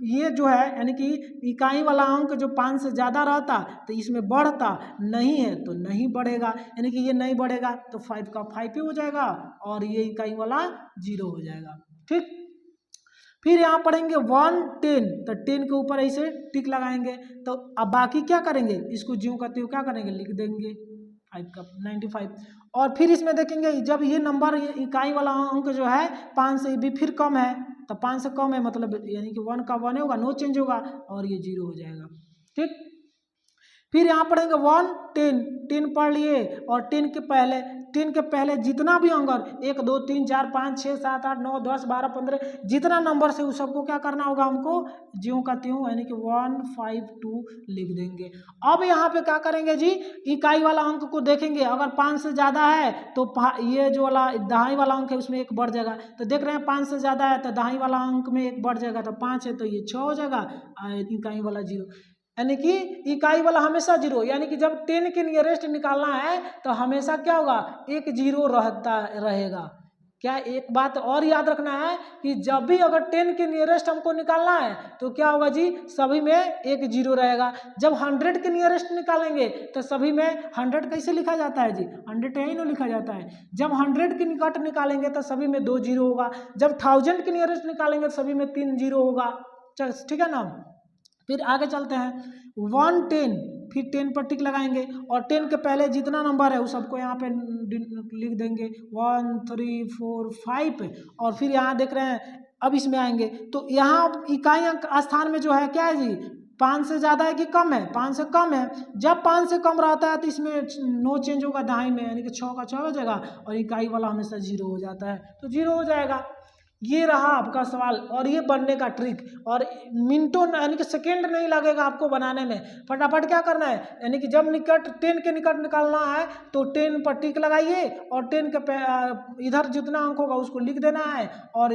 ये जो है यानी कि इकाई वाला अंक जो 5 से ज़्यादा रहता तो इसमें बढ़ता, नहीं है तो नहीं बढ़ेगा, यानी कि ये नहीं बढ़ेगा तो 5 का 5 ही हो जाएगा और ये इकाई वाला 0 हो जाएगा, ठीक। फिर यहाँ पढ़ेंगे 1 10, तो 10 के ऊपर ऐसे टिक लगाएंगे, तो अब बाकी क्या करेंगे, इसको ज्यों का त्यों क्या करेंगे लिख देंगे 5 का 95। और फिर इसमें देखेंगे जब ये नंबर ये इकाई वाला अंक जो है 5 से भी फिर कम है, तो 5 से कम है मतलब यानी कि 1 का 1 होगा, नो चेंज होगा और ये 0 हो जाएगा, ठीक। फिर यहाँ पढ़ेंगे 1 10, 10 पढ़ लिए और 10 के पहले जितना भी अंक 1 2 3 4 5 6 7 8 9 10 12 15 जितना नंबर से उस सबको क्या करना होगा हमको ज्यों का त्यों, यानी कि 1 5 2 लिख देंगे। अब यहाँ पे क्या करेंगे जी, इकाई वाला अंक को देखेंगे, अगर 5 से ज़्यादा है तो ये जो वाला दहाई वाला अंक है उसमें एक बढ़ जाएगा, तो देख रहे हैं 5 से ज़्यादा है तो दहाई वाला अंक में एक बढ़ जाएगा, तो 5 है तो ये 6 हो जाएगा, इकाई वाला 0, यानी कि इकाई वाला हमेशा 0, यानी कि जब 10 के नियरेस्ट निकालना है तो हमेशा क्या होगा एक 0 रहता रहेगा। क्या एक बात और याद रखना है कि जब भी अगर 10 के नियरेस्ट हमको निकालना है तो क्या होगा जी, सभी में एक 0 रहेगा। जब 100 के नियरेस्ट निकालेंगे तो सभी में 100 कैसे लिखा जाता है जी, 100 यही ना लिखा जाता है। जब 100 के निकट निकालेंगे तो सभी में 2 0 होगा, जब 1000 के नियरेस्ट निकालेंगे तो सभी में 3 0 होगा, ठीक है ना। फिर आगे चलते हैं 1 10, फिर 10 पर टिक लगाएंगे और 10 के पहले जितना नंबर है उस सबको यहाँ पे लिख देंगे 1 3 4 5, और फिर यहाँ देख रहे हैं अब इसमें आएंगे तो यहाँ इकाई अंक स्थान में जो है क्या है जी, 5 से ज़्यादा है कि कम है, 5 से कम है। जब 5 से कम रहता है तो इसमें नो चेंज होगा, दाएं में यानी कि 6 का 6 हो जाएगा और इकाई वाला हमेशा 0 हो जाता है, तो 0 हो जाएगा। ये रहा आपका सवाल और ये बनने का ट्रिक, और मिनटों यानी कि सेकेंड नहीं लगेगा आपको बनाने में। फटाफट क्या करना है, यानी कि जब निकट 10 के निकट निकालना है तो 10 पर टिक लगाइए और 10 के इधर जितना अंक होगा उसको लिख देना है, और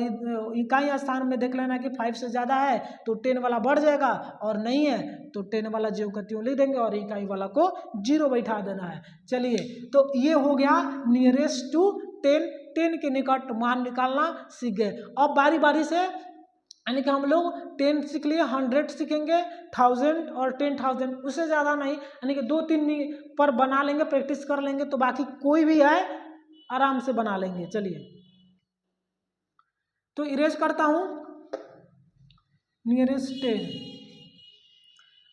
इकाई स्थान में देख लेना कि 5 से ज़्यादा है तो 10 वाला बढ़ जाएगा, और नहीं है तो 10 वाला ज्यों का त्यों लिख देंगे और इकाई वाला को 0 बैठा देना है। चलिए, तो ये हो गया नियरेस्ट टू 10 के निकट मान निकालना सीख गए। अब बारी बारी से यानी कि हम लोग 10 सीख लिए, 100 सीखेंगे, 1000 और 10,000, उससे ज़्यादा नहीं, यानी कि 2-3 पर बना लेंगे, प्रैक्टिस कर लेंगे, तो बाकी कोई भी आए आराम से बना लेंगे। चलिए, तो इरेज करता हूँ नियरेस्ट 10।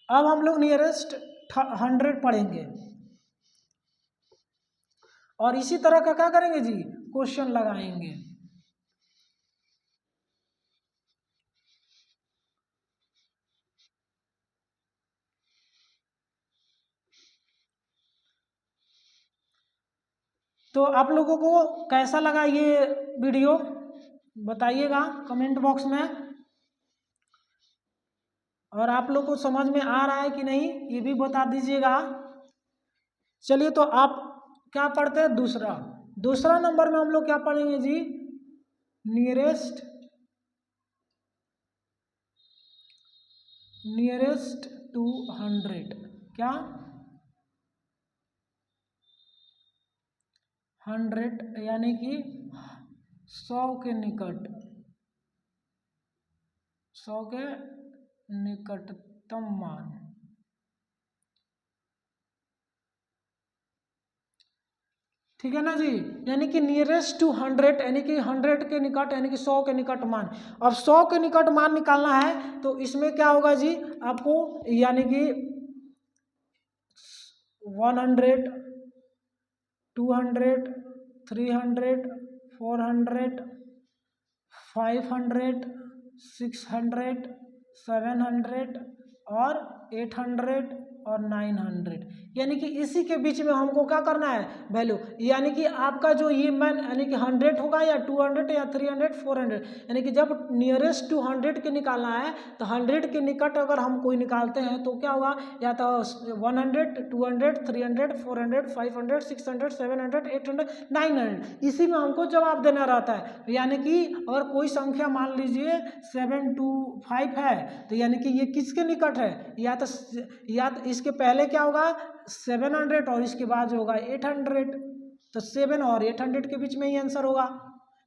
अब हम लोग नियरेस्ट 100 पढ़ेंगे और इसी तरह का क्या करेंगे जी, क्वेश्चन लगाएंगे। तो आप लोगों को कैसा लगा ये वीडियो बताइएगा कमेंट बॉक्स में, और आप लोग को समझ में आ रहा है कि नहीं ये भी बता दीजिएगा। चलिए, तो आप क्या पढ़ते हैं, दूसरा नंबर में हम लोग क्या पढ़ेंगे जी, नियरेस्ट टू 100, क्या 100 यानी कि 100 के निकट, 100 के निकटतम मान। ठीक है ना जी, यानी कि नियरेस्ट टू 100 यानी कि 100 के निकट यानी कि 100 के निकट मान। अब 100 के निकट मान निकालना है तो इसमें क्या होगा जी, आपको यानी कि 100, 200, 300, 400, 500, 600, 700 और 800 और 900, यानी कि इसी के बीच में हमको क्या करना है वैल्यू, यानी कि आपका जो ये मान यानी कि 100 होगा या 200 या 300, 400, यानी कि जब नियरेस्ट टू 100 के निकालना है तो 100 के निकट अगर हम कोई निकालते हैं तो क्या होगा, या तो 100, 200, 300, 400, 500, 600, 700, 800, 900, इसी में हमको जवाब देना रहता है। यानी कि अगर कोई संख्या मान लीजिए 725 है तो यानी कि ये किसके निकट है, या तो इसके पहले क्या होगा 700 और इसके बाद जो होगा 800, तो 7 और 800 के बीच में ही आंसर होगा,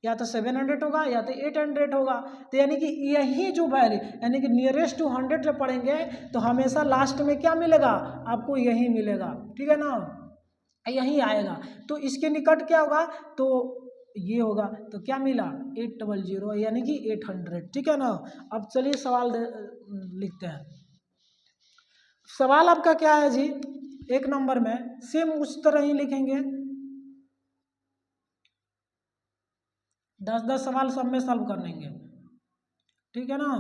या तो 700 होगा या तो 800 होगा। तो यानी कि यही जो वैल्यू यानी कि नियरेस्ट टू 100 जब पढ़ेंगे तो हमेशा लास्ट में क्या मिलेगा, आपको यही मिलेगा। ठीक है ना, यही आएगा। तो इसके निकट क्या होगा, तो ये होगा, तो क्या मिला 800 यानी कि 800। ठीक है ना, अब चलिए सवाल लिखते हैं। सवाल आपका क्या है जी, 1 नंबर में सेम उस तरह ही लिखेंगे, 10-10 सवाल सब में सॉल्व कर लेंगे। ठीक है ना,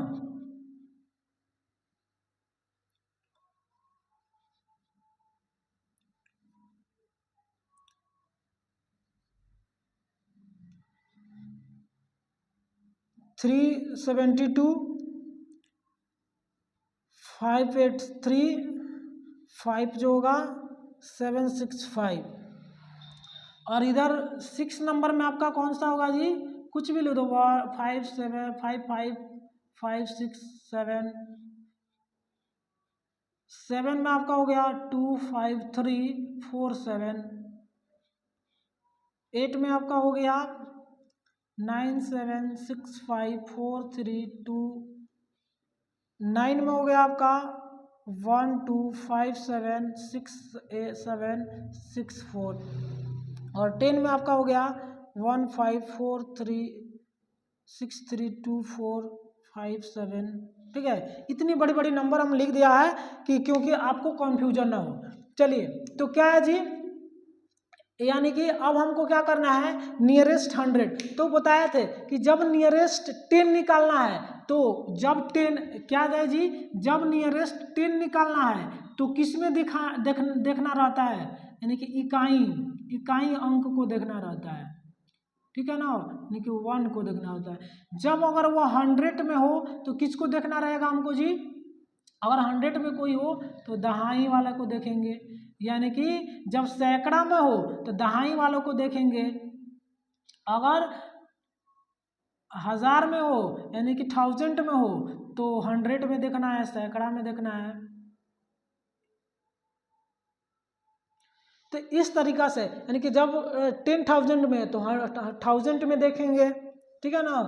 थ्री 72, 583, 5 जो होगा 765, और इधर 6 नंबर में आपका कौन सा होगा जी, कुछ भी लिख दो, 5 7 5 5 5 6 7, 7 में आपका हो गया 2 5 3 4 7, 8 में आपका हो गया 9 7 6 5 4 3 2, 9 में हो गया आपका 1 2 5 7 6 7 6 4, और 10 में आपका हो गया 1 5 4 3 6 3 2 4 5 7। ठीक है, इतनी बड़ी बड़ी नंबर हम लिख दिया है कि क्योंकि आपको कंफ्यूजन ना हो। चलिए, तो क्या है जी, यानी कि अब हमको क्या करना है, नियरेस्ट 100। तो बताए थे कि जब नियरेस्ट 10 निकालना है, तो जब 10 क्या है जी, जब नियरेस्ट 10 निकालना है तो किस में देखना रहता है, यानी कि इकाई अंक को देखना रहता है, ठीक है ना, यानी कि 1 को देखना होता है। जब अगर वो 100 में हो तो किसको देखना रहेगा हमको जी, अगर 100 में कोई हो तो दहाई वाला को देखेंगे, यानी कि जब सैकड़ा में हो तो दहाई वालों को देखेंगे, अगर 1000 में हो यानी कि 1000 में हो तो 100 में देखना है, सैकड़ा में देखना है। तो इस तरीका से यानी कि जब 10,000 में तो 1000 में देखेंगे, ठीक है ना।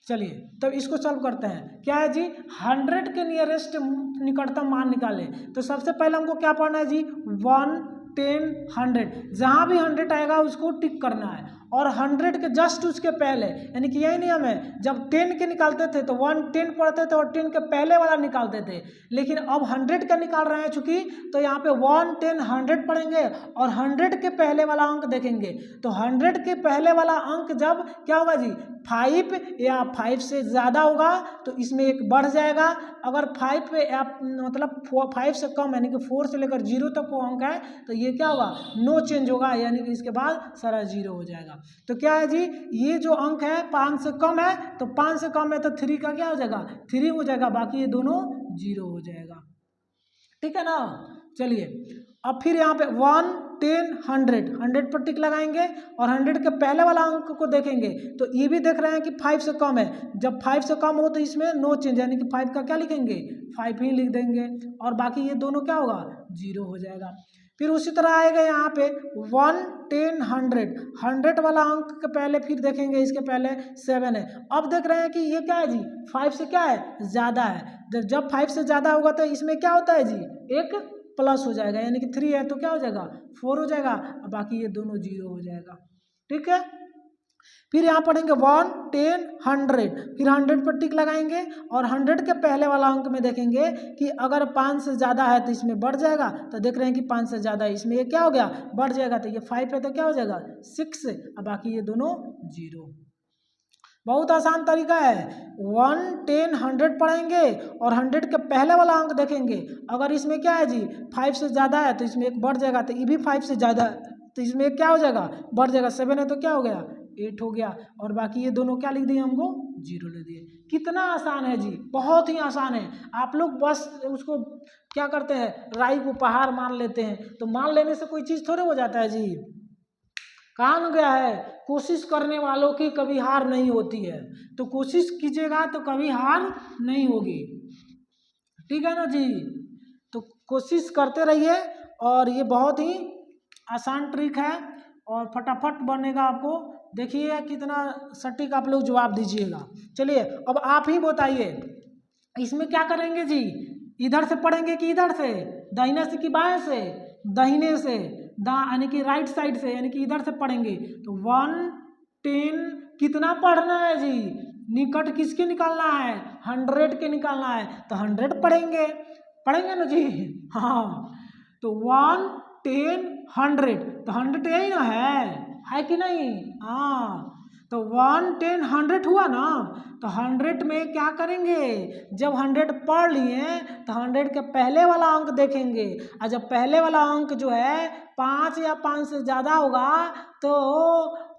चलिए तब इसको सॉल्व करते हैं। क्या है जी, 100 के नियरेस्ट निकटतम मान निकाले, तो सबसे पहले हमको क्या पढ़ना है जी, 1, 10, 100, जहाँ भी 100 आएगा उसको टिक करना है, और 100 के जस्ट उसके पहले, यानी कि यही नियम है, जब 10 के निकालते थे तो 1 10 पढ़ते थे और 10 के पहले वाला निकालते थे, लेकिन अब 100 का निकाल रहे हैं चूंकि, तो यहाँ पे 1 10 100 पढ़ेंगे और 100 के पहले वाला अंक देखेंगे। तो 100 के पहले वाला अंक जब क्या होगा जी, 5 या 5 से ज़्यादा होगा तो इसमें एक बढ़ जाएगा, अगर 5 पे या मतलब 5 से कम यानी कि 4 से लेकर 0 तक वो अंक है तो ये क्या होगा, नो चेंज होगा, यानी कि इसके बाद सारा 0 हो जाएगा। तो क्या है जी, ये जो अंक है 5 से कम है, तो 5 से कम है तो 3 का क्या हो जाएगा, 3 हो जाएगा, बाकी ये दोनों 0 हो जाएगा, ठीक है ना। चलिए अब फिर यहाँ पे 1 10 100 पर टिक लगाएंगे और 100 के पहले वाला अंक को देखेंगे, तो ये भी देख रहे हैं कि 5 से कम है, जब 5 से कम हो तो इसमें नो चेंज, यानी कि 5 का क्या लिखेंगे, 5 ही लिख देंगे, और बाकी ये दोनों क्या होगा, 0 हो जाएगा। फिर उसी तरह आएगा यहाँ पे 1 10 100 वाला अंक के पहले फिर देखेंगे, इसके पहले 7 है, अब देख रहे हैं कि ये क्या है जी, 5 से क्या है, ज़्यादा है, जब 5 से ज़्यादा होगा तो इसमें क्या होता है जी, एक प्लस हो जाएगा, यानी कि 3 है तो क्या हो जाएगा, 4 हो जाएगा, बाकी ये दोनों 0 हो जाएगा, ठीक है। फिर यहाँ पढ़ेंगे 1 10 100, फिर 100 पर टिक लगाएंगे और 100 के पहले वाला अंक में देखेंगे कि अगर 5 से ज़्यादा है तो इसमें बढ़ जाएगा, तो देख रहे हैं कि 5 से ज़्यादा है, इसमें ये क्या हो गया, बढ़ जाएगा, तो ये 5 है तो क्या हो जाएगा 6, और बाकी ये दोनों 0। बहुत आसान तरीका है, 1 10 100 पढ़ेंगे और 100 के पहले वाला अंक देखेंगे, अगर इसमें क्या है जी 5 से ज़्यादा है तो इसमें एक बढ़ जाएगा, तो ये भी 5 से ज़्यादा है तो इसमें क्या हो जाएगा, बढ़ जाएगा, 7 है तो क्या हो गया 8 हो गया, और बाकी ये दोनों क्या लिख दिए हमको, 0 लिख दिए। कितना आसान है जी, बहुत ही आसान है, आप लोग बस उसको क्या करते हैं, राई को पहाड़ मान लेते हैं, तो मान लेने से कोई चीज़ थोड़े हो जाता है जी, कहाँ न गया है, कोशिश करने वालों की कभी हार नहीं होती है, तो कोशिश कीजिएगा तो कभी हार नहीं होगी, ठीक है ना जी। तो कोशिश करते रहिए, और ये बहुत ही आसान ट्रिक है और फटाफट बनेगा आपको, देखिए कितना सटीक आप लोग जवाब दीजिएगा। चलिए अब आप ही बताइए, इसमें क्या करेंगे जी, इधर से पढ़ेंगे कि इधर से, दाहिने से कि बाएं से, दाहिने से, यानी कि राइट साइड से, यानी कि इधर से पढ़ेंगे। तो 1 10 कितना पढ़ना है जी, निकट किसके निकालना है, 100 के निकालना है, तो 100 पढ़ेंगे ना जी, हाँ। तो 1 10 100, तो 100 यही ना है कि नहीं, हाँ। तो 1 10 100 हुआ ना, तो 100 में क्या करेंगे, जब 100 पढ़ लिए तो 100 के पहले वाला अंक देखेंगे, और जब पहले वाला अंक जो है 5 या 5 से ज़्यादा होगा तो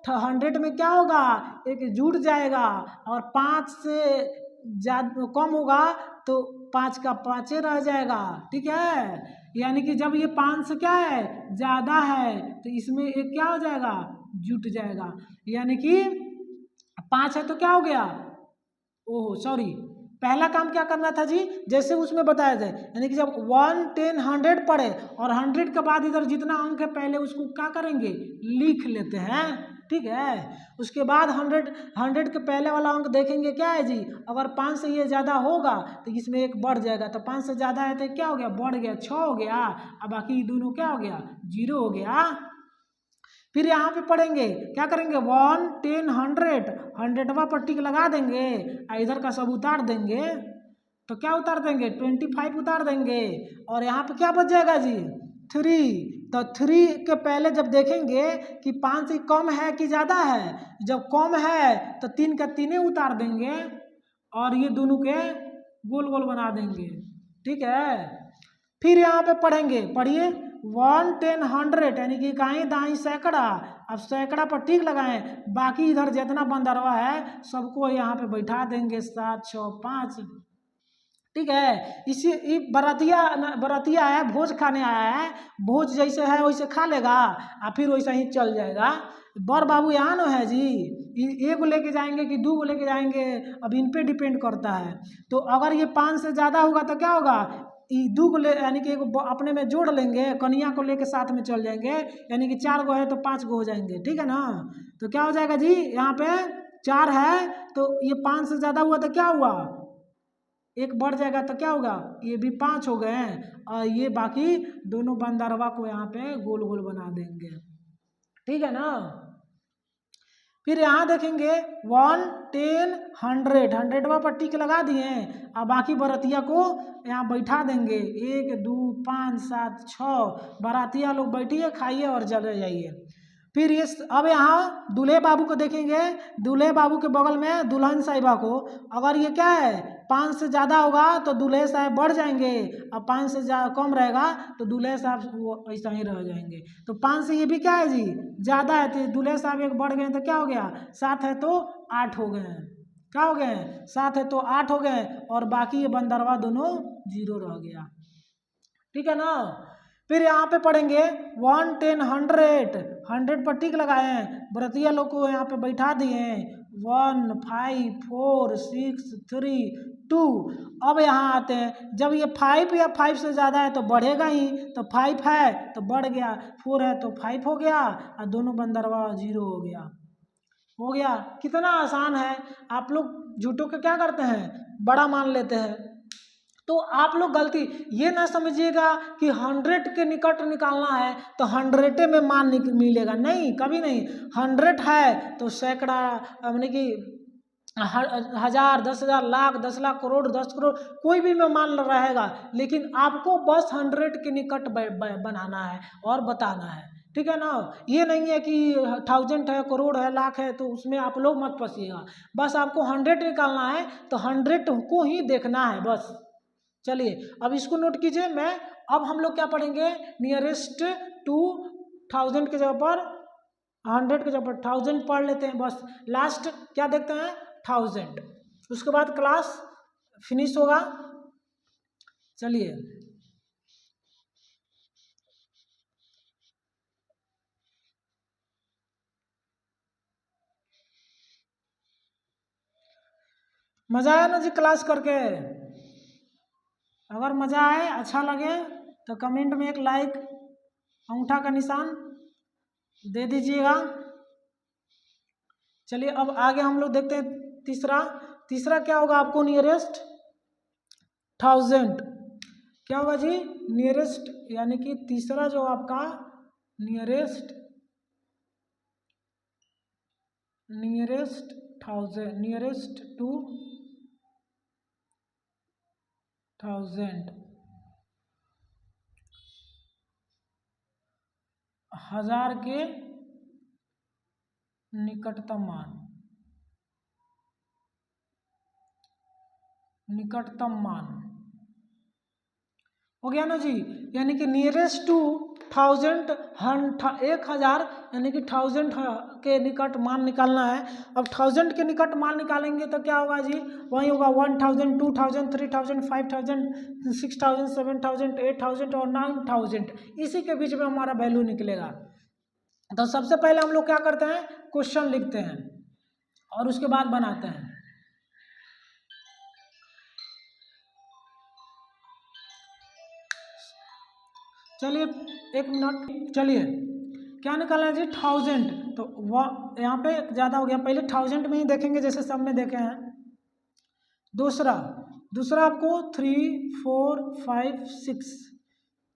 100 में क्या होगा, एक जुड़ जाएगा, और 5 से ज़्यादा कम होगा तो 5 का 5 रह जाएगा, ठीक है। यानी कि जब ये 5 से क्या है, ज़्यादा है, तो इसमें एक क्या हो जाएगा, जुट जाएगा, यानी कि 5 है तो क्या हो गया, ओह सॉरी, पहला काम क्या करना था जी, जैसे उसमें बताया जाए, यानी कि जब 1 10 100 पढ़े और 100 के बाद इधर जितना अंक है पहले उसको क्या करेंगे, लिख लेते हैं, ठीक है। उसके बाद 100 के पहले वाला अंक देखेंगे, क्या है जी, अगर 5 से ये ज़्यादा होगा तो इसमें एक बढ़ जाएगा, तो 5 से ज़्यादा है तो क्या हो गया, बढ़ गया, 6 हो गया, और बाकी दोनों क्या हो गया, 0 हो गया। फिर यहाँ पे पढ़ेंगे, क्या करेंगे, 1 10 100 पर टिक लगा देंगे, इधर का सब उतार देंगे, तो क्या उतार देंगे, 25 उतार देंगे, और यहाँ पे क्या बच जाएगा जी, 3, तो 3 के पहले जब देखेंगे कि 5 से कम है कि ज़्यादा है, जब कम है तो 3 का 3 उतार देंगे और ये दोनों के गोल गोल बना देंगे। ठीक है, फिर यहाँ पे पढ़ेंगे, पढ़िए 1, 10, 100 यानी कि इकाई दाई सैकड़ा। अब सैकड़ा पर टिक लगाएं, बाकी इधर जितना बंदरवा है सबको यहाँ पे बैठा देंगे 7, 6, 5। ठीक है, इसी बरातिया है, भोज खाने आया है, भोज जैसे है वैसे खा लेगा और फिर वैसा ही चल जाएगा। बड़ बाबू यहाँ न है जी, एक को लेके जाएंगे कि 2 को लेके जाएंगे, अब इन पे डिपेंड करता है। तो अगर ये 5 से ज़्यादा होगा तो क्या होगा, 2 को ले यानी कि एक अपने में जोड़ लेंगे, कन्या को लेके साथ में चल जाएंगे, यानी कि 4 गो है तो 5 गो हो जाएंगे। ठीक है ना, तो क्या हो जाएगा जी, यहाँ पे 4 है तो ये 5 से ज़्यादा हुआ तो क्या हुआ, एक बढ़ जाएगा तो क्या होगा, ये भी 5 हो गए हैं और ये बाकी दोनों बंदरवा को यहाँ पे गोल गोल बना देंगे। ठीक है ना, फिर यहाँ देखेंगे 1, 10, 100, 100वां पर टिक लगा दिए और बाकी बरातिया को यहाँ बैठा देंगे, 1, 2, 5, 7, 6 बरातिया लोग बैठिए, खाइए और चले जाइए। फिर ये अब यहाँ दूल्हे बाबू को देखेंगे, दूल्हे बाबू के बगल में दुल्हन साहिबा को। अगर ये क्या है 5 से ज़्यादा होगा तो दूल्हे साहब बढ़ जाएंगे और 5 से कम रहेगा तो दूल्हे साहब वो ऐसा ही रह जाएंगे। तो 5 से ये भी क्या है जी, ज़्यादा है, तो दूल्हे साहब एक बढ़ गए तो क्या हो गया, 7 है तो 8 हो गए हैं। क्या हो गए, 7 है तो 8 हो गए और बाकी ये बंदरवा दोनों 0 रह गया। ठीक है ना, फिर यहाँ पे पढ़ेंगे 1, 10, 100 पर टिक लगाए हैं, बरतिया लोग को यहाँ पे बैठा दिए 1, 5, 4, 6, 3, 2। अब यहाँ आते हैं, जब ये 5 या 5 से ज़्यादा है तो बढ़ेगा ही, तो 5 है तो बढ़ गया, 4 है तो 5 हो गया और दोनों बंदरवा 0 हो गया। हो गया, कितना आसान है। आप लोग झूठों के क्या करते हैं, बड़ा मान लेते हैं। तो आप लोग गलती ये ना समझिएगा कि 100 के निकट निकालना है तो 100 में मान मिलेगा, नहीं, कभी नहीं। 100 है तो सैकड़ा यानी कि 1000, 10,000, लाख, 10 लाख, करोड़, 10 करोड़, कोई भी में मान रहेगा, लेकिन आपको बस 100 के निकट बनाना है और बताना है। ठीक है ना, ये नहीं है कि 1000 है, करोड़ है, लाख है, तो उसमें आप लोग मत फंसिएगा। बस आपको 100 निकालना है तो 100 को ही देखना है बस। चलिए अब इसको नोट कीजिए। अब हम लोग क्या पढ़ेंगे, नियरेस्ट टू 1000 के जगह पर 100 के जगह पर 1000 पढ़ लेते हैं बस। लास्ट क्या देखते हैं, 1000, उसके बाद क्लास फिनिश होगा। चलिए मज़ा आया ना जी क्लास करके। अगर मज़ा आए, अच्छा लगे तो कमेंट में एक लाइक, अंगूठा का निशान दे दीजिएगा। चलिए अब आगे हम लोग देखते हैं तीसरा क्या होगा आपको, नियरेस्ट 1000 क्या होगा जी, नियरेस्ट यानी कि तीसरा जो आपका नियरेस्ट 1000, नियरेस्ट टू 1000, 1000 के निकटतम मान हो गया ना जी, यानी कि नियरेस्ट टू 1000, 1000 यानी कि 1000 के निकट मान निकालना है। अब 1000 के निकट मान निकालेंगे तो क्या होगा जी, वही होगा 1000, 2000, 3000, 5000, 6000, 7000, 8000 और 9000, इसी के बीच में हमारा वैल्यू निकलेगा। तो सबसे पहले हम लोग क्या करते हैं, क्वेश्चन लिखते हैं और उसके बाद बनाते हैं। चलिए एक मिनट, चलिए क्या निकालना है जी, 1000, तो वह यहाँ पे ज़्यादा हो गया, पहले 1000 में ही देखेंगे जैसे सब में देखे हैं। दूसरा आपको 3, 4, 5, 6,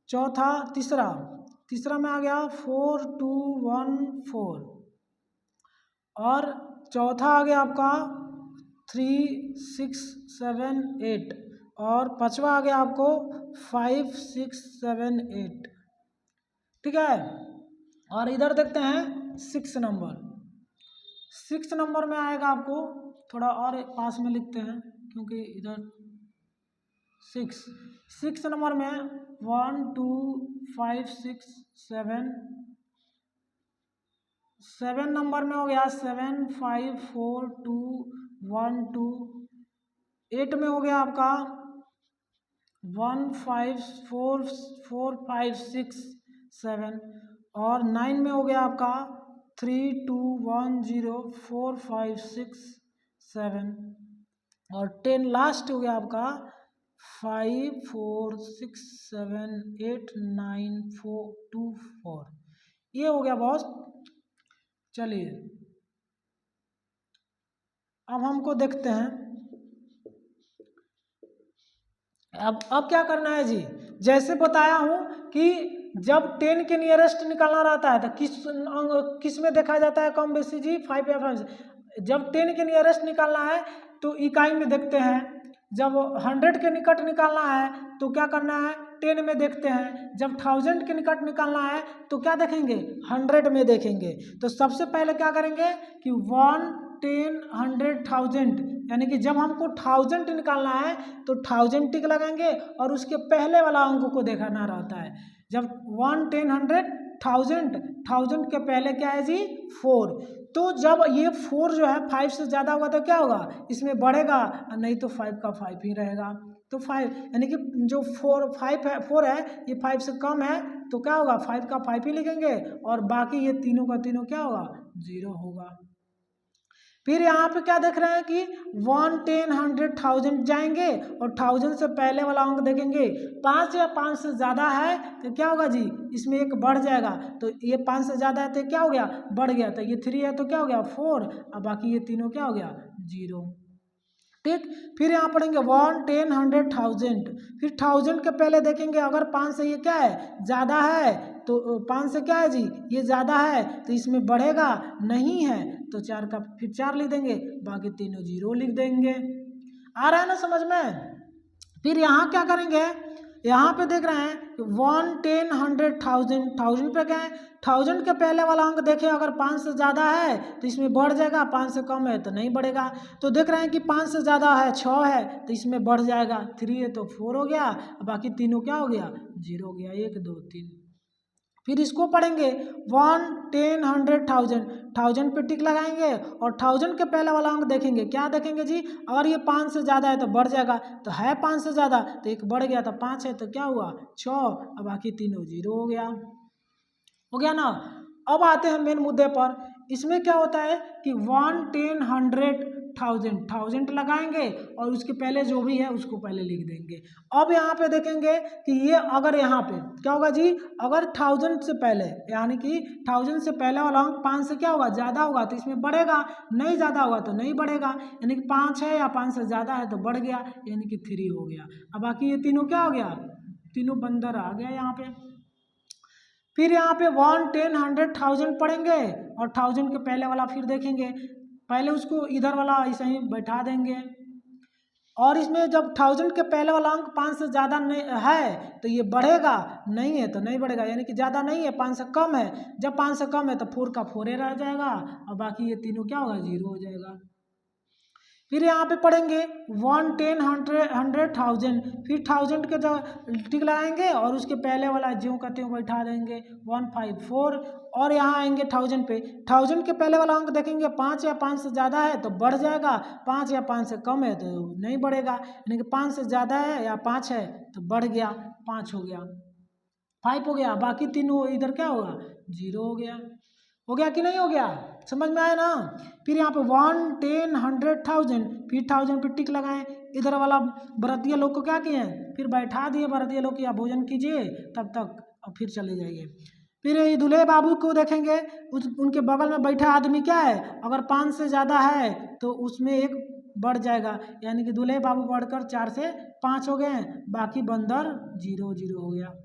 चौथा तीसरा में आ गया 4, 2, 1, 4 और चौथा आ गया आपका 3, 6, 7, 8 और पांचवा आ गया आपको 5, 6, 7, 8। ठीक है। और इधर देखते हैं 6 नंबर। 6 नंबर में आएगा आपको, थोड़ा और पास में लिखते हैं क्योंकि इधर 6 नंबर में 1 2 5 6 7, 7 नंबर में हो गया 7 5 4 2 1 2। 8 में हो गया आपका 1 5 4 4 5 6 7। और 9 में हो गया आपका 3 2 1 0 4 5 6 7। और 10 लास्ट हो गया आपका 5 4 6 7 8 9 4 2 4। ये हो गया बॉस। चलिए अब हमको देखते हैं, अब क्या करना है जी। जैसे बताया हूं कि जब 10 के नियरेस्ट निकालना रहता है तो किस में देखा जाता है कम बेसी जी, 5 या 5। जब 10 के नियरेस्ट निकालना है तो इकाई में देखते हैं। जब 100 के निकट निकालना है तो क्या करना है, 10 में देखते हैं। जब 1000 के निकट निकालना है तो क्या देखेंगे, 100 में देखेंगे। तो सबसे पहले क्या करेंगे कि 1 10 100 1000, यानी कि जब हमको 1000 निकालना है तो 1000 टिक लगाएंगे और उसके पहले वाला अंक को देखना रहता है। जब 1 10 100 1000 के पहले क्या है जी, 4। तो जब ये 4 जो है 5 से ज़्यादा होगा तो क्या होगा, इसमें बढ़ेगा, नहीं तो 5 का 5 ही रहेगा। तो 5 यानी कि जो 4 है ये 5 से कम है तो क्या होगा, 5 का 5 ही लिखेंगे और बाकी ये तीनों का तीनों क्या होगा, 0 होगा। फिर यहाँ पे क्या देख रहे हैं कि 1 10 100 1000 जाएंगे और 1000 से पहले वाला अंक देखेंगे। 5 या 5 से ज़्यादा है तो क्या होगा जी, इसमें एक बढ़ जाएगा। तो ये 5 से ज़्यादा है तो क्या हो गया, बढ़ गया। तो ये 3 है तो क्या हो गया 4, और बाकी ये तीनों क्या हो गया 0। ठीक। फिर यहाँ पढ़ेंगे 1 10 100 1000। फिर 1000 के पहले देखेंगे अगर 5 से ये क्या है, ज़्यादा है तो 5 से क्या है जी, ये ज़्यादा है तो इसमें बढ़ेगा, नहीं है तो 4 का फिर 4 लिख देंगे, बाकी तीनों 0 लिख देंगे। आ रहा है ना समझ में। फिर यहाँ क्या करेंगे, यहाँ पे देख रहे हैं 1 10 100 1000। 1000 पे क्या है, 1000 के पहले वाला अंक देखें अगर 5 से ज़्यादा है तो इसमें बढ़ जाएगा, 5 से कम है तो नहीं बढ़ेगा। तो देख रहे हैं कि 5 से ज़्यादा है 6 है तो इसमें बढ़ जाएगा, 3 है तो 4 हो गया, बाकी तीनों क्या हो गया 0 हो गया, 1 2 3। फिर इसको पढ़ेंगे 1 10 100 1000। 1000 पे टिक लगाएंगे और 1000 के पहले वाला अंक देखेंगे, क्या देखेंगे जी, अगर ये 5 से ज़्यादा है तो बढ़ जाएगा, तो है 5 से ज़्यादा तो एक बढ़ गया, तो 5 है तो क्या हुआ 6, और बाकी तीनों 0 हो गया ना। अब आते हैं मेन मुद्दे पर। इसमें क्या होता है कि 1 10 100 1000 1000 लगाएंगे और उसके पहले जो भी है उसको पहले लिख देंगे। अब यहाँ पे देखेंगे कि ये अगर यहाँ पे क्या होगा जी, अगर 1000 से पहले यानी कि 1000 से पहले वाला अंक 5 से क्या होगा ज़्यादा होगा तो इसमें बढ़ेगा, नहीं ज़्यादा होगा तो नहीं बढ़ेगा। यानी कि 5 है या 5 से ज़्यादा है तो बढ़ गया, यानी कि 3 हो गया। अब बाकी ये तीनों क्या हो गया, तीनों बंदर आ गया यहाँ पे। फिर यहाँ पे 1 10 100 1000 पढ़ेंगे और 1000 के पहले वाला फिर देखेंगे, पहले उसको इधर वाला ऐसे ही बैठा देंगे। और इसमें जब 1000 के पहले वाला अंक 5 से ज़्यादा नहीं है तो ये बढ़ेगा, नहीं है तो नहीं बढ़ेगा, यानी कि ज़्यादा नहीं है 5 से कम है। जब 5 से कम है तो 4 का 4 रह जाएगा और बाकी ये तीनों क्या होगा 0 हो जाएगा। फिर यहाँ पे पढ़ेंगे 1 10 100 1000। फिर 1000 के जगह टिक लगाएंगे और उसके पहले वाला ज्यों का त्यों बैठा देंगे 1 5 4। और यहाँ आएंगे 1000 पे, 1000 के पहले वाला अंक देखेंगे 5 या 5 से ज़्यादा है तो बढ़ जाएगा, 5 या 5 से कम है तो नहीं बढ़ेगा। यानी कि 5 से ज़्यादा है या 5 है तो बढ़ गया, 5 हो गया, 5 हो गया, बाकी तीनों इधर क्या होगा 0 हो गया। हो गया कि नहीं हो गया, समझ में आया ना। फिर यहाँ पे 1 10 100 1000। फिर 1000 पे टिक लगाएं। इधर वाला बरतिया लोग को क्या किए, फिर बैठा दिए बरतिया लोग, या भोजन कीजिए तब तक और फिर चले जाइए। फिर ये दूल्हे बाबू को देखेंगे, उनके बगल में बैठा आदमी क्या है, अगर 5 से ज़्यादा है तो उसमें एक बढ़ जाएगा, यानी कि दूल्हे बाबू बढ़कर 4 से 5 हो गए, बाकी बंदर 0 0 हो गया।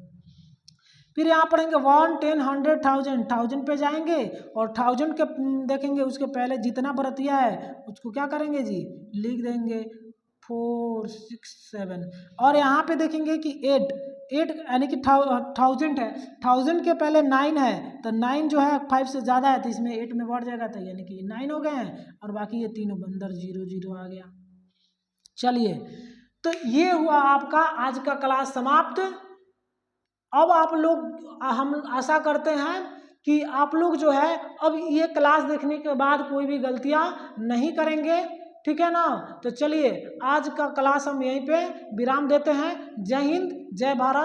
फिर यहाँ पढ़ेंगे 1 10 100 1000। 1000 पे जाएंगे और 1000 के देखेंगे उसके पहले जितना बरतिया है उसको क्या करेंगे जी, लिख देंगे 4 6 7। और यहाँ पे देखेंगे कि 8 यानी कि 1000 है, 1000 के पहले 9 है तो 9 जो है 5 से ज़्यादा है तो इसमें 8 में बढ़ जाएगा तो यानी कि 9 हो गए हैं और बाकी ये तीनों अंदर 0 0 आ गया। चलिए तो ये हुआ आपका आज का क्लास समाप्त। अब आप लोग हम आशा करते हैं कि आप लोग जो है अब ये क्लास देखने के बाद कोई भी गलतियां नहीं करेंगे, ठीक है ना। तो चलिए आज का क्लास हम यहीं पे विराम देते हैं। जय हिंद, जय भारत।